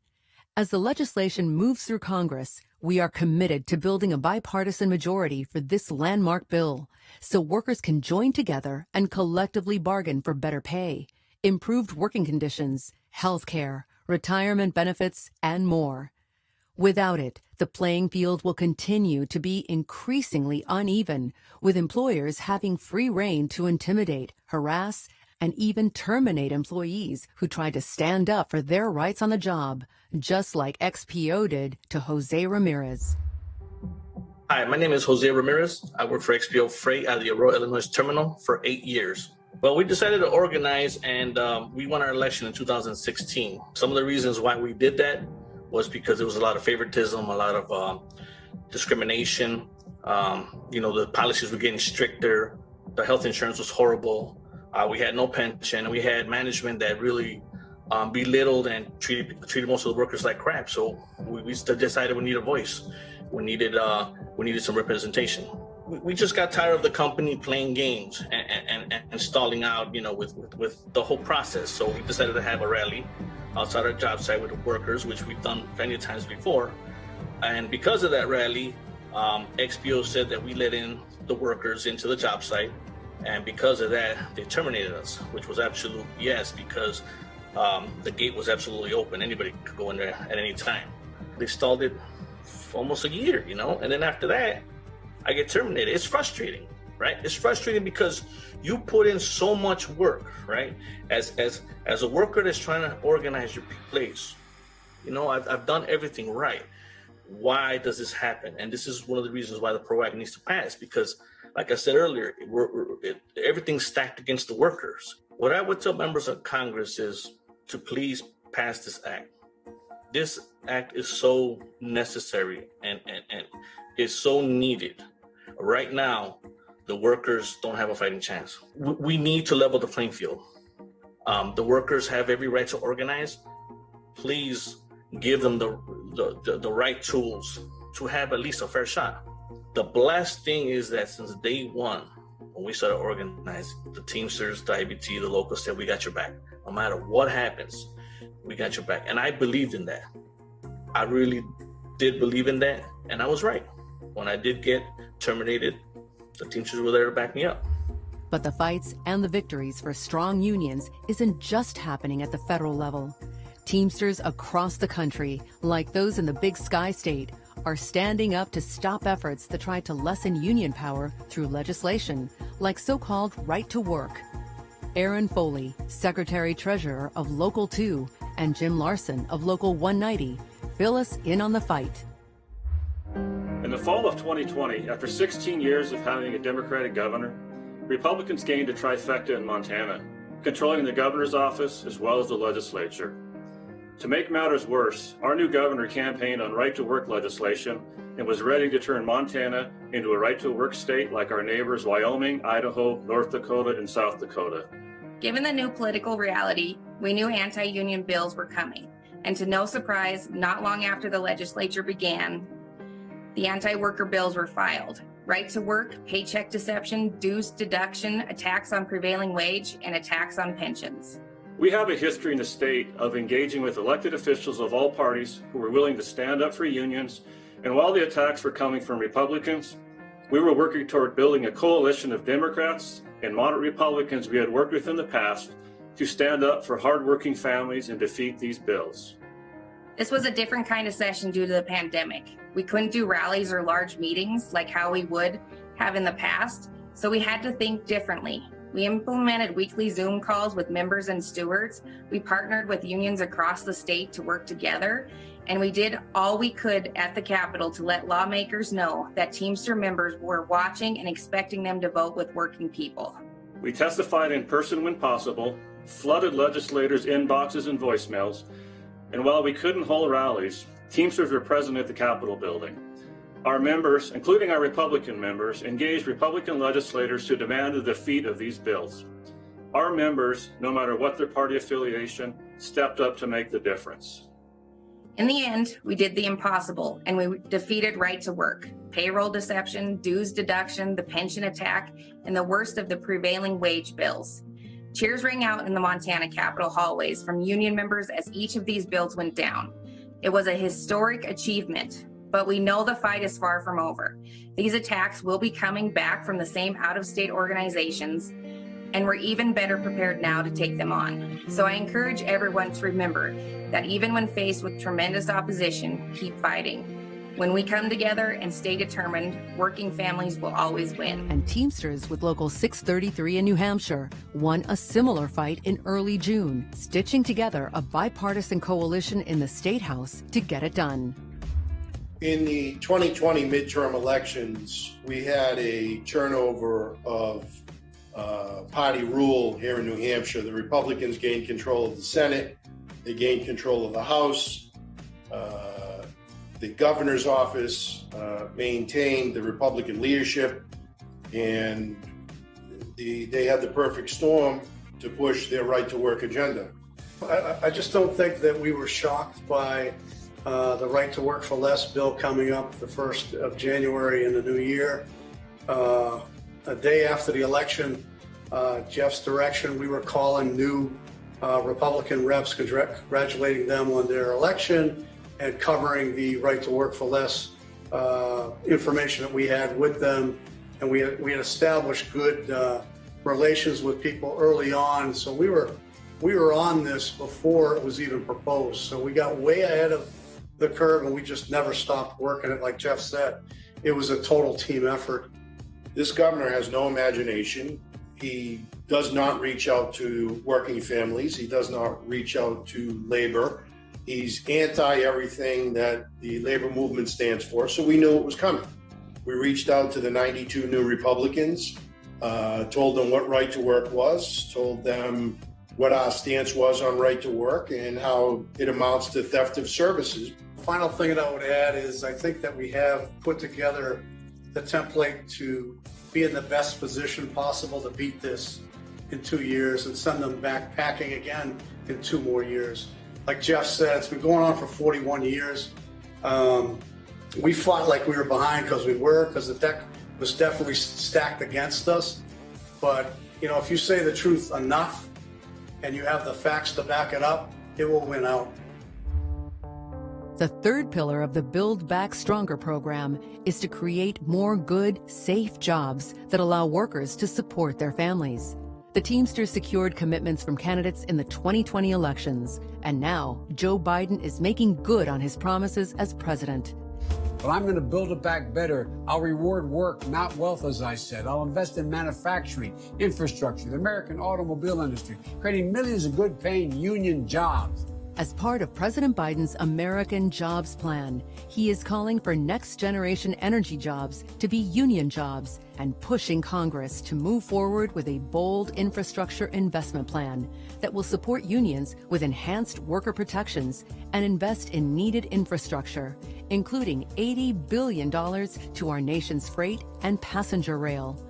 As the legislation moves through Congress, we are committed to building a bipartisan majority for this landmark bill, so workers can join together and collectively bargain for better pay, improved working conditions, health care, retirement benefits, and more. Without it, the playing field will continue to be increasingly uneven, with employers having free rein to intimidate, harass, and even terminate employees who try to stand up for their rights on the job, just like XPO did to Jose Ramirez. Hi, my name is Jose Ramirez. I work for XPO Freight at the Aurora, Illinois terminal for 8 years. Well, we decided to organize, and we won our election in 2016. Some of the reasons why we did that was because there was a lot of favoritism, a lot of discrimination. The policies were getting stricter. The health insurance was horrible. We had no pension. We had management that really belittled and treated most of the workers like crap. So we decided we need a voice. We needed some representation. We just got tired of the company playing games and stalling out, with the whole process. So we decided to have a rally outside our job site with the workers, which we've done plenty of times before. And because of that rally, XPO said that we let in the workers into the job site. And because of that, they terminated us, which was absolute BS because the gate was absolutely open. Anybody could go in there at any time. They stalled it for almost a year, and then after that, I get terminated. It's frustrating, right? It's frustrating because you put in so much work, right? As a worker that's trying to organize your place, I've done everything right. Why does this happen? And this is one of the reasons why the PRO Act needs to pass, because like I said earlier, everything's stacked against the workers. What I would tell members of Congress is to please pass this act. This act is so necessary and is so needed. Right now, the workers don't have a fighting chance. We need to level the playing field. The workers have every right to organize. Please give them the right tools to have at least a fair shot. The blessed thing is that since day one, when we started organizing, the Teamsters, the IBT, the locals said, we got your back. No matter what happens, we got your back. And I believed in that. I really did believe in that. And I was right. When I did get terminated, the Teamsters were there to back me up. But the fights and the victories for strong unions isn't just happening at the federal level. Teamsters across the country, like those in the Big Sky State, are standing up to stop efforts that try to lessen union power through legislation, like so-called right to work. Aaron Foley, Secretary-Treasurer of Local 2, and Jim Larson of Local 190, fill us in on the fight. In the fall of 2020, after 16 years of having a Democratic governor, Republicans gained a trifecta in Montana, controlling the governor's office as well as the legislature. To make matters worse, our new governor campaigned on right-to-work legislation and was ready to turn Montana into a right-to-work state like our neighbors Wyoming, Idaho, North Dakota, and South Dakota. Given the new political reality, we knew anti-union bills were coming. And to no surprise, not long after the legislature began, the anti-worker bills were filed. Right to work, paycheck deception, dues deduction, a tax on prevailing wage, and a tax on pensions. We have a history in the state of engaging with elected officials of all parties who were willing to stand up for unions. And while the attacks were coming from Republicans, we were working toward building a coalition of Democrats and moderate Republicans we had worked with in the past to stand up for hardworking families and defeat these bills. This was a different kind of session due to the pandemic. We couldn't do rallies or large meetings like how we would have in the past, so we had to think differently. We implemented weekly Zoom calls with members and stewards. We partnered with unions across the state to work together, and we did all we could at the Capitol to let lawmakers know that Teamster members were watching and expecting them to vote with working people. We testified in person when possible, flooded legislators' inboxes and voicemails, and while we couldn't hold rallies, Teamsters were present at the Capitol building. Our members, including our Republican members, engaged Republican legislators to demand the defeat of these bills. Our members, no matter what their party affiliation, stepped up to make the difference. In the end, we did the impossible, and we defeated right to work, payroll deception, dues deduction, the pension attack, and the worst of the prevailing wage bills. Cheers rang out in the Montana Capitol hallways from union members as each of these bills went down. It was a historic achievement, but we know the fight is far from over. These attacks will be coming back from the same out-of-state organizations, and we're even better prepared now to take them on. So I encourage everyone to remember that even when faced with tremendous opposition, keep fighting. When we come together and stay determined, working families will always win. And Teamsters with Local 633 in New Hampshire won a similar fight in early June, stitching together a bipartisan coalition in the State House to get it done. In the 2020 midterm elections, we had a turnover of party rule here in New Hampshire. The Republicans gained control of the Senate. They gained control of the House. The governor's office maintained the Republican leadership, and they had the perfect storm to push their right-to-work agenda. I just don't think that we were shocked by the Right to Work for Less bill coming up the 1st of January in the new year. A day after the election, Jeff's direction, we were calling new Republican reps, congratulating them on their election and covering the Right to Work for Less information that we had with them. And we had established good relations with people early on. So we were on this before it was even proposed. So we got way ahead of the curve, and we just never stopped working it. Like Jeff said, it was a total team effort. This governor has no imagination. He does not reach out to working families. He does not reach out to labor. He's anti everything that the labor movement stands for. So we knew it was coming. We reached out to the 92 new Republicans, told them what right to work was, told them what our stance was on right to work and how it amounts to theft of services. Final thing that I would add is I think that we have put together the template to be in the best position possible to beat this in 2 years and send them back packing again in 2 more years. Like Jeff said, it's been going on for 41 years. We fought like we were behind because the deck was definitely stacked against us. But, you know, if you say the truth enough and you have the facts to back it up, it will win out. The third pillar of the Build Back Stronger program is to create more good, safe jobs that allow workers to support their families. The Teamsters secured commitments from candidates in the 2020 elections, and now Joe Biden is making good on his promises as president. But I'm going to build it back better. I'll reward work, not wealth, as I said. I'll invest in manufacturing, infrastructure, the American automobile industry, creating millions of good-paying union jobs. As part of President Biden's American Jobs Plan, he is calling for next-generation energy jobs to be union jobs and pushing Congress to move forward with a bold infrastructure investment plan that will support unions with enhanced worker protections and invest in needed infrastructure, including $80 billion to our nation's freight and passenger rail.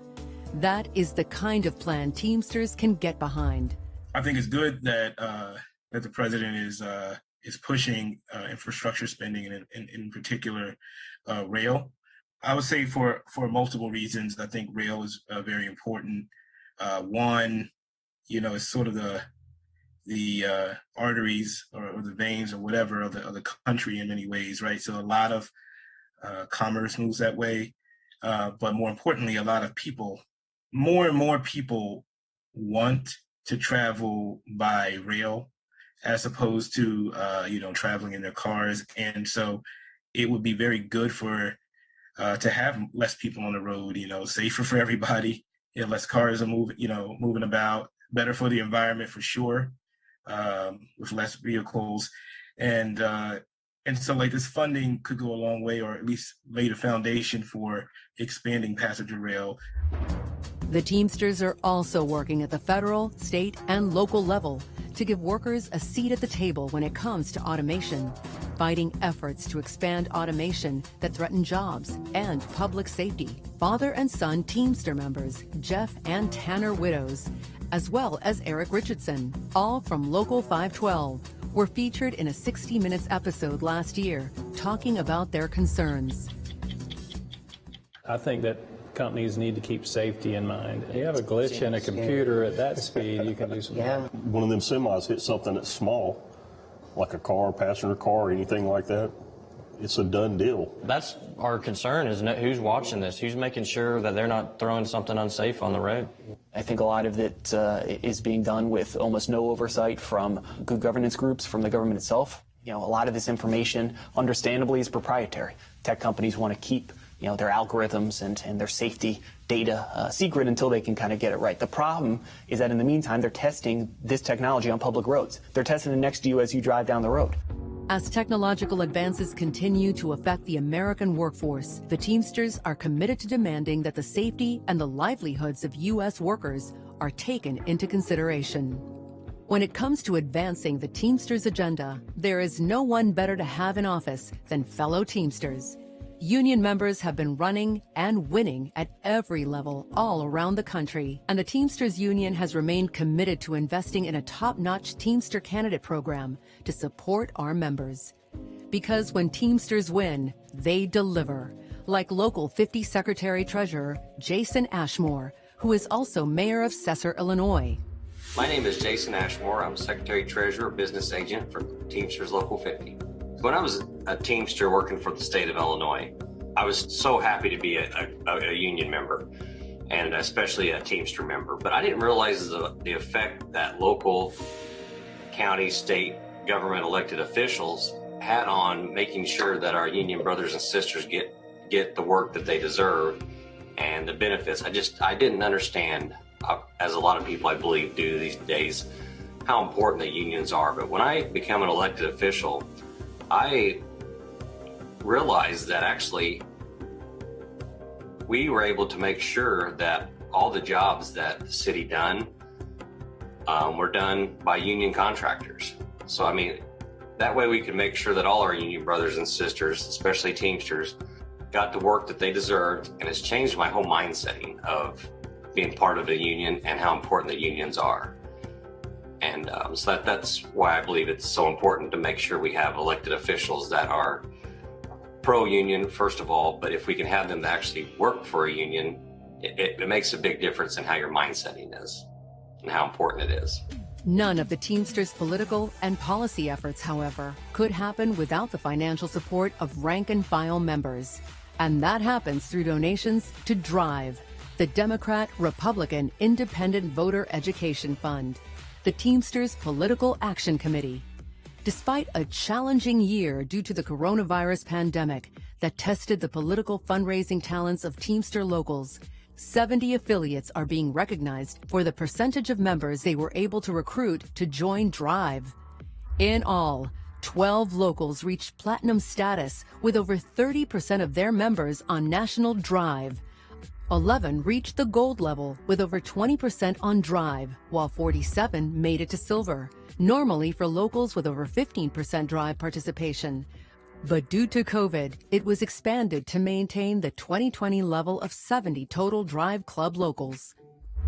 That is the kind of plan Teamsters can get behind. I think it's good that that the president is pushing infrastructure spending, and in particular rail. I would say for multiple reasons. I think rail is very important. One, it's sort of the arteries or the veins or whatever of the country in many ways, right? So a lot of commerce moves that way, but more importantly, a lot of people, more and more people want to travel by rail as opposed to, traveling in their cars. And so it would be very good for to have less people on the road, safer for everybody, less cars are moving about, better for the environment for sure, with less vehicles. And so like this funding could go a long way, or at least lay the foundation for expanding passenger rail. The Teamsters are also working at the federal, state, and local level to give workers a seat at the table when it comes to automation, fighting efforts to expand automation that threaten jobs and public safety. Father and son Teamster members Jeff and Tanner Widows, as well as Eric Richardson, all from Local 512, were featured in a 60 Minutes episode last year talking about their concerns. I think that companies need to keep safety in mind. You have a glitch in a computer at that speed, you can do some harm. One of them semis hit something that's small, like a car, passenger car, or anything like that, it's a done deal. That's our concern, is who's watching this, who's making sure that they're not throwing something unsafe on the road. I think a lot of it is being done with almost no oversight from good governance groups, from the government itself. A lot of this information, understandably, is proprietary. Tech companies want to keep their algorithms and their safety data secret until they can kind of get it right. The problem is that in the meantime, they're testing this technology on public roads. They're testing it next to you as you drive down the road. As technological advances continue to affect the American workforce, the Teamsters are committed to demanding that the safety and the livelihoods of U.S. workers are taken into consideration. When it comes to advancing the Teamsters agenda, there is no one better to have in office than fellow Teamsters. Union members have been running and winning at every level all around the country, and the Teamsters Union has remained committed to investing in a top-notch Teamster candidate program to support our members. Because when Teamsters win, they deliver, like Local 50 Secretary-Treasurer Jason Ashmore, who is also Mayor of Cesar, Illinois. My name is Jason Ashmore. I'm Secretary-Treasurer, Business Agent for Teamsters Local 50. When I was a Teamster working for the state of Illinois, I was so happy to be a union member, and especially a Teamster member. But I didn't realize the effect that local, county, state government elected officials had on making sure that our union brothers and sisters get the work that they deserve and the benefits. I didn't understand, as a lot of people I believe do these days, how important the unions are. But when I became an elected official, I realized that actually we were able to make sure that all the jobs that the city done were done by union contractors. So, that way we could make sure that all our union brothers and sisters, especially Teamsters, got the work that they deserved, and it's changed my whole mindset of being part of a union and how important the unions are. And so that's why I believe it's so important to make sure we have elected officials that are pro-union, first of all, but if we can have them to actually work for a union, it makes a big difference in how your mindsetting is and how important it is. None of the Teamsters' political and policy efforts, however, could happen without the financial support of rank-and-file members. And that happens through donations to DRIVE, the Democrat, Republican, Independent Voter Education Fund, the Teamsters Political Action Committee. Despite a challenging year due to the coronavirus pandemic that tested the political fundraising talents of Teamster locals, 70 affiliates are being recognized for the percentage of members they were able to recruit to join DRIVE. In all, 12 locals reached platinum status with over 30% of their members on National Drive. 11 reached the gold level with over 20% on Drive, while 47 made it to silver, normally for locals with over 15% Drive participation. But due to COVID, it was expanded to maintain the 2020 level of 70 total Drive Club locals.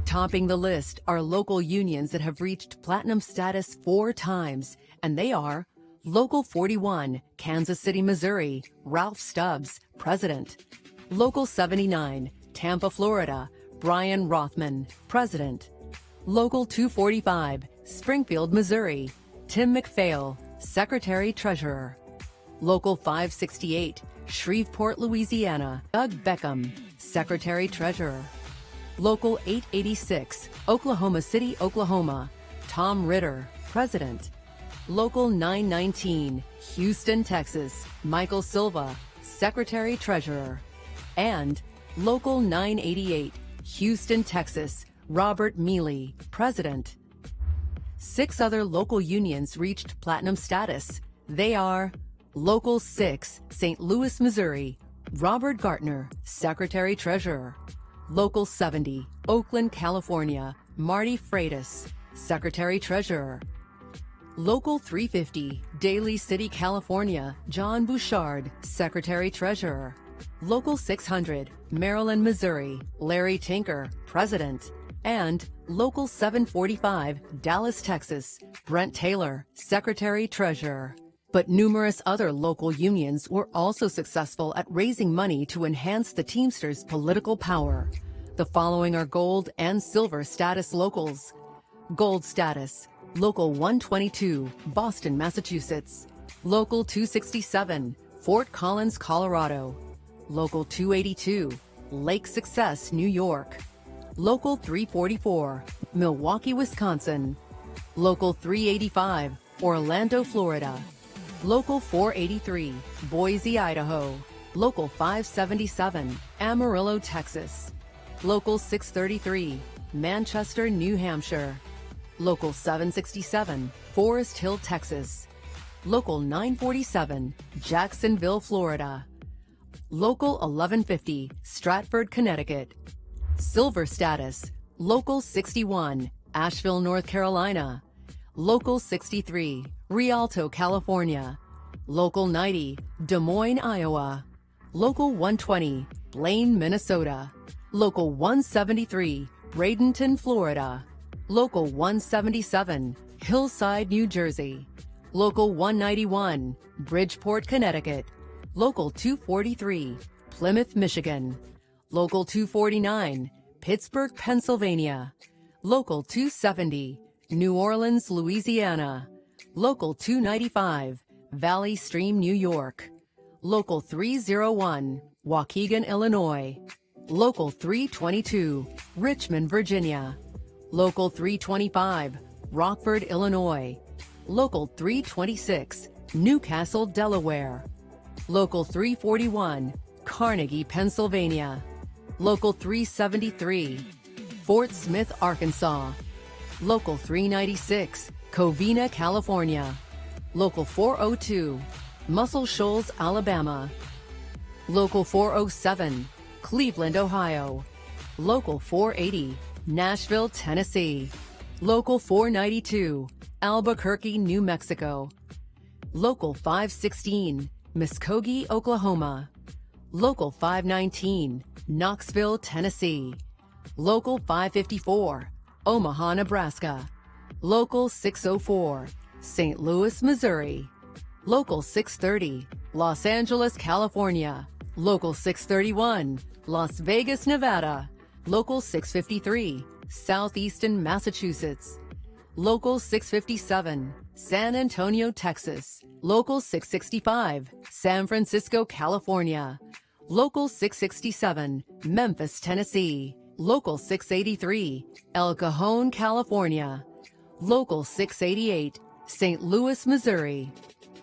Topping the list are local unions that have reached platinum status 4 times, and they are Local 41, Kansas City, Missouri, Ralph Stubbs, President. Local 79, Tampa, Florida, Brian Rothman, President. Local 245, Springfield, Missouri, Tim McPhail, Secretary-Treasurer. Local 568, Shreveport, Louisiana, Doug Beckham, Secretary-Treasurer. Local 886, Oklahoma City, Oklahoma, Tom Ritter, President. Local 919, Houston, Texas, Michael Silva, Secretary-Treasurer. And Local 988, Houston, Texas, Robert Mealy, President. 6 other local unions reached platinum status. They are Local 6, St. Louis, Missouri, Robert Gartner, Secretary-Treasurer. Local 70, Oakland, California, Marty Freitas, Secretary-Treasurer. Local 350, Daly City, California, John Bouchard, Secretary-Treasurer. Local 600, Maryland, Missouri, Larry Tinker, President. And Local 745, Dallas, Texas, Brent Taylor, Secretary-Treasurer. But numerous other local unions were also successful at raising money to enhance the Teamsters' political power. The following are gold and silver status locals. Gold status, Local 122, Boston, Massachusetts. Local 267, Fort Collins, Colorado. Local 282, Lake Success, New York. Local 344, Milwaukee, Wisconsin. Local 385, Orlando, Florida. Local 483, Boise, Idaho. Local 577, Amarillo, Texas. Local 633, Manchester, New Hampshire. Local 767, Forest Hill, Texas. Local 947, Jacksonville, Florida. Local 1150, Stratford, Connecticut. Silver status, Local 61, Asheville, North Carolina. Local 63, Rialto, California. Local 90, Des Moines, Iowa. Local 120, Blaine, Minnesota. Local 173, Bradenton, Florida. Local 177, Hillside, New Jersey. Local 191, Bridgeport, Connecticut. Local 243, Plymouth, Michigan. Local 249, Pittsburgh, Pennsylvania. Local 270, New Orleans, Louisiana. Local 295, Valley Stream, New York. Local 301, Waukegan, Illinois. Local 322, Richmond, Virginia. Local 325, Rockford, Illinois. Local 326, Newcastle, Delaware. Local 341, Carnegie, Pennsylvania. Local 373, Fort Smith, Arkansas. Local 396, Covina, California. Local 402, Muscle Shoals, Alabama. Local 407, Cleveland, Ohio. Local 480, Nashville, Tennessee. Local 492, Albuquerque, New Mexico. Local 516, Muskogee, Oklahoma. Local 519, Knoxville, Tennessee. Local 554, Omaha, Nebraska. Local 604, St. Louis, Missouri. Local 630, Los Angeles, California. Local 631, Las Vegas, Nevada. Local 653, Southeastern Massachusetts. Local 657, San Antonio, Texas. Local 665, San Francisco, California. Local 667, Memphis, Tennessee. Local 683, El Cajon, California. Local 688, St. Louis, Missouri.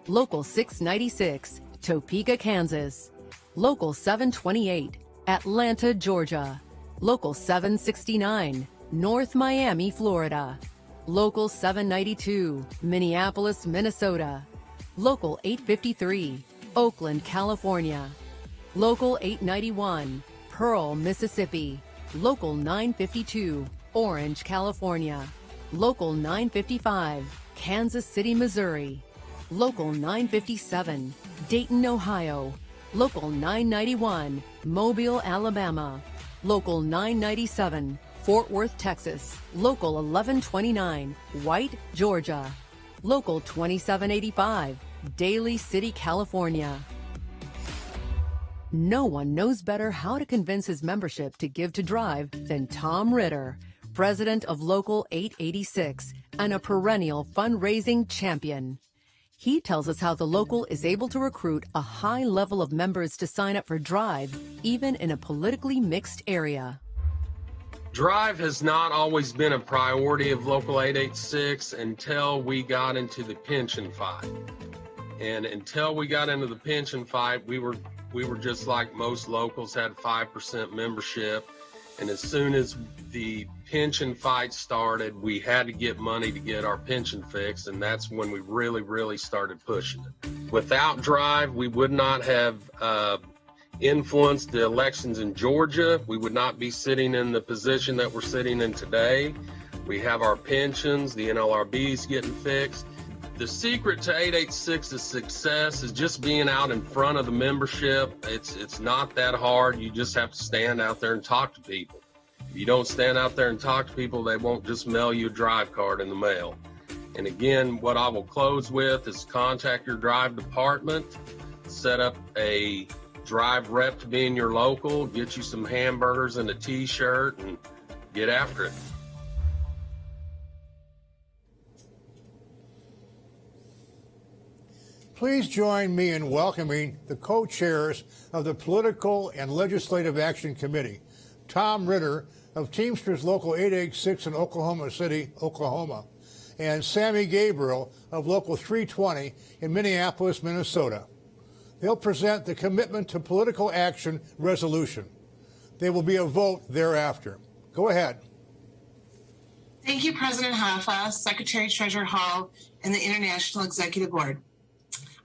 Local 696, Topeka, Kansas. Local 728, Atlanta, Georgia. Local 769, North Miami, Florida. Local 792, Minneapolis, Minnesota. Local 853, Oakland, California. Local 891, Pearl, Mississippi. Local 952, Orange, California. Local 955, Kansas City, Missouri. Local 957, Dayton, Ohio. Local 991, Mobile, Alabama. Local 997, Fort Worth, Texas. Local 1129, White, Georgia. Local 2785, Daly City, California. No one knows better how to convince his membership to give to Drive than Tom Ritter, president of Local 886 and a perennial fundraising champion. He tells us how the local is able to recruit a high level of members to sign up for Drive, even in a politically mixed area. Drive has not always been a priority of Local 886 until we got into the pension fight. And until we got into the pension fight, we were just like most locals, had 5% membership. And as soon as the pension fight started, we had to get money to get our pension fixed. And that's when we really, really started pushing it. Without Drive, we would not have influenced the elections in Georgia. We would not be sitting in the position that we're sitting in today. We have our pensions, the NLRB's getting fixed. The secret to 886's success is just being out in front of the membership. It's not that hard. You just have to stand out there and talk to people. If you don't stand out there and talk to people, they won't just mail you a Drive card in the mail. And again, what I will close with is contact your Drive department, set up a Drive rep to be in your local, get you some hamburgers and a t-shirt, and get after it. Please join me in welcoming the co-chairs of the Political and Legislative Action Committee, Tom Ritter of Teamsters Local 886 in Oklahoma City, Oklahoma, and Sammy Gabriel of Local 320 in Minneapolis, Minnesota. They'll present the Commitment to Political Action resolution. There will be a vote thereafter. Go ahead. Thank you, President Hoffa, Secretary Treasurer Hall, and the International Executive Board.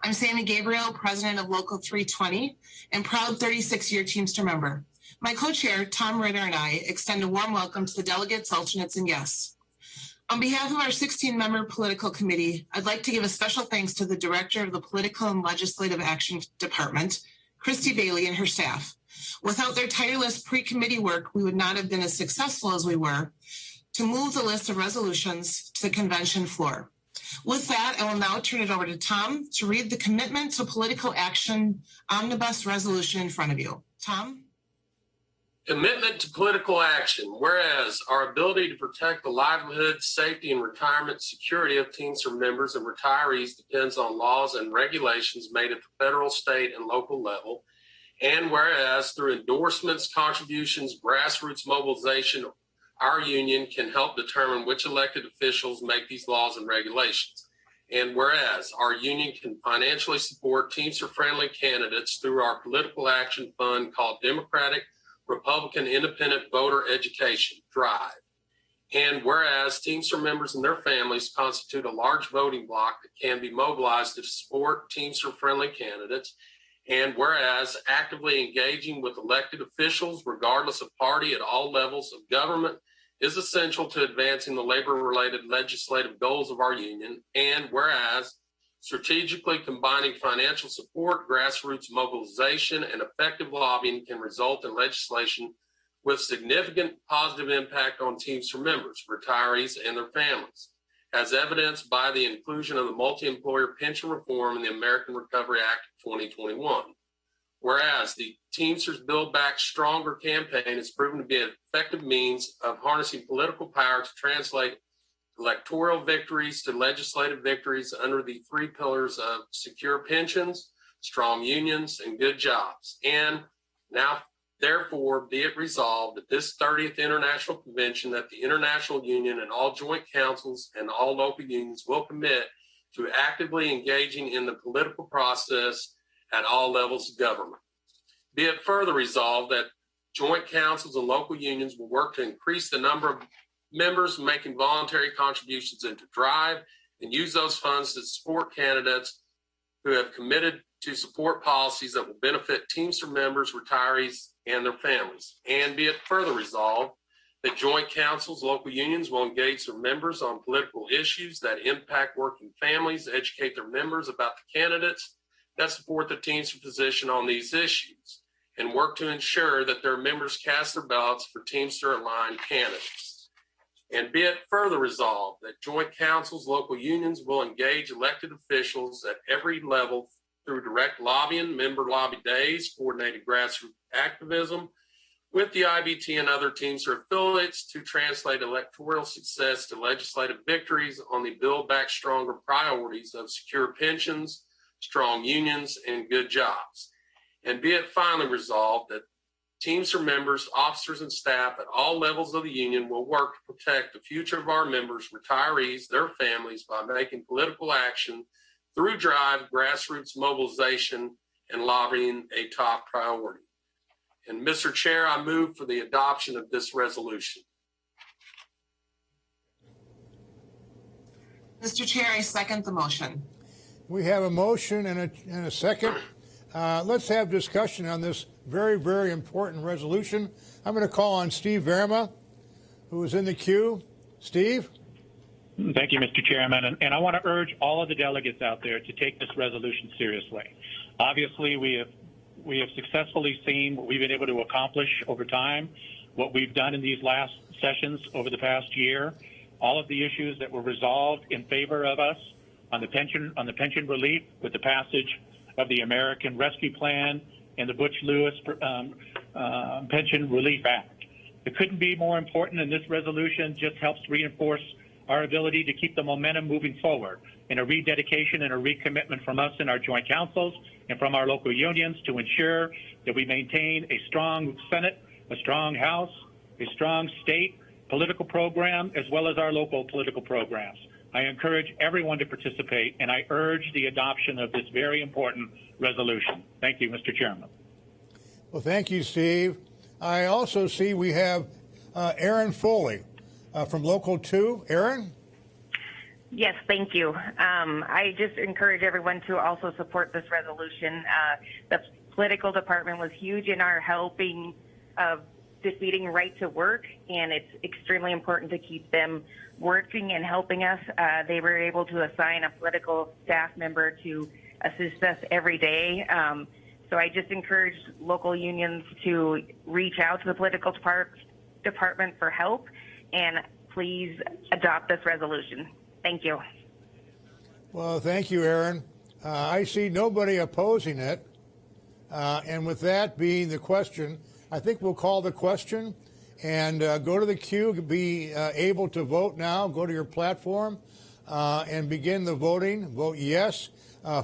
I'm Sammy Gabriel, President of Local 320 and proud 36-year Teamster member. My co-chair, Tom Ritter, and I extend a warm welcome to the delegates, alternates, and guests. On behalf of our 16-member political committee, I'd like to give a special thanks to the Director of the Political and Legislative Action Department, Christy Bailey, and her staff. Without their tireless pre-committee work, we would not have been as successful as we were to move the list of resolutions to the convention floor. With that, I will now turn it over to Tom to read the Commitment to Political Action Omnibus Resolution in front of you. Tom? Commitment to political action. Whereas our ability to protect the livelihood, safety, and retirement security of Teamster members and retirees depends on laws and regulations made at the federal, state, and local level. And whereas through endorsements, contributions, grassroots mobilization, our union can help determine which elected officials make these laws and regulations. And whereas our union can financially support Teamster-friendly candidates through our political action fund called Democratic Republican Independent Voter Education, DRIVE. And whereas Teamster members and their families constitute a large voting bloc that can be mobilized to support Teamster-friendly candidates. And whereas actively engaging with elected officials, regardless of party at all levels of government, is essential to advancing the labor-related legislative goals of our union. And whereas strategically combining financial support, grassroots mobilization, and effective lobbying can result in legislation with significant positive impact on Teamster members, retirees, and their families, as evidenced by the inclusion of the multi-employer pension reform in the American Recovery Act of 2021. Whereas the Teamsters Build Back Stronger campaign has proven to be an effective means of harnessing political power to translate electoral victories to legislative victories under the three pillars of secure pensions, strong unions, and good jobs. And now, therefore, be it resolved at this 30th International Convention that the International Union and all joint councils and all local unions will commit to actively engaging in the political process at all levels of government. Be it further resolved that joint councils and local unions will work to increase the number of members making voluntary contributions into Drive and use those funds to support candidates who have committed to support policies that will benefit Teamster members, retirees, and their families. And be it further resolved that joint councils, local unions will engage their members on political issues that impact working families, educate their members about the candidates that support the Teamster position on these issues, and work to ensure that their members cast their ballots for Teamster-aligned candidates. And be it further resolved that joint councils, local unions will engage elected officials at every level through direct lobbying, member lobby days, coordinated grassroots activism with the IBT and other Teamster affiliates to translate electoral success to legislative victories on the Build Back Stronger priorities of secure pensions, strong unions, and good jobs. And be it finally resolved that Teamster members, officers, and staff at all levels of the union will work to protect the future of our members, retirees, their families by making political action through Drive, grassroots mobilization, and lobbying a top priority. And Mr. Chair, I move for the adoption of this resolution. Mr. Chair, I second the motion. We have a motion and a second. Let's have discussion on this very, very important resolution. I'm going to call on Steve Verma, who is in the queue. Steve? Thank you, Mr. Chairman. And I want to urge all of the delegates out there to take this resolution seriously. Obviously, we have successfully seen what we've been able to accomplish over time, what we've done in these last sessions over the past year, all of the issues that were resolved in favor of us on the pension relief with the passage of the American Rescue Plan and the Butch-Lewis Pension Relief Act. It couldn't be more important, and this resolution just helps reinforce our ability to keep the momentum moving forward in a rededication and a recommitment from us and our joint councils and from our local unions to ensure that we maintain a strong Senate, a strong House, a strong state political program, as well as our local political programs. I encourage everyone to participate, and I urge the adoption of this very important resolution. Thank you, Mr. Chairman. Well, thank you, Steve. I also see we have Aaron Foley from Local 2. Aaron? Yes, thank you. I just encourage everyone to also support this resolution. The political department was huge in our helping of defeating right to work, and it's extremely important to keep them working and helping us. They were able to assign a political staff member to assist us every day. So I just encourage local unions to reach out to the political department for help, and please adopt this resolution. Thank you. Well, thank you, Aaron. I see nobody opposing it. And with that being the question, I think we'll call the question and go to the queue, be able to vote now. Go to your platform and begin the voting. Vote yes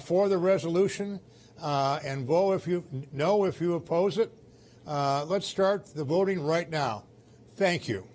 for the resolution and vote if you no if you oppose it. Let's start the voting right now. Thank you.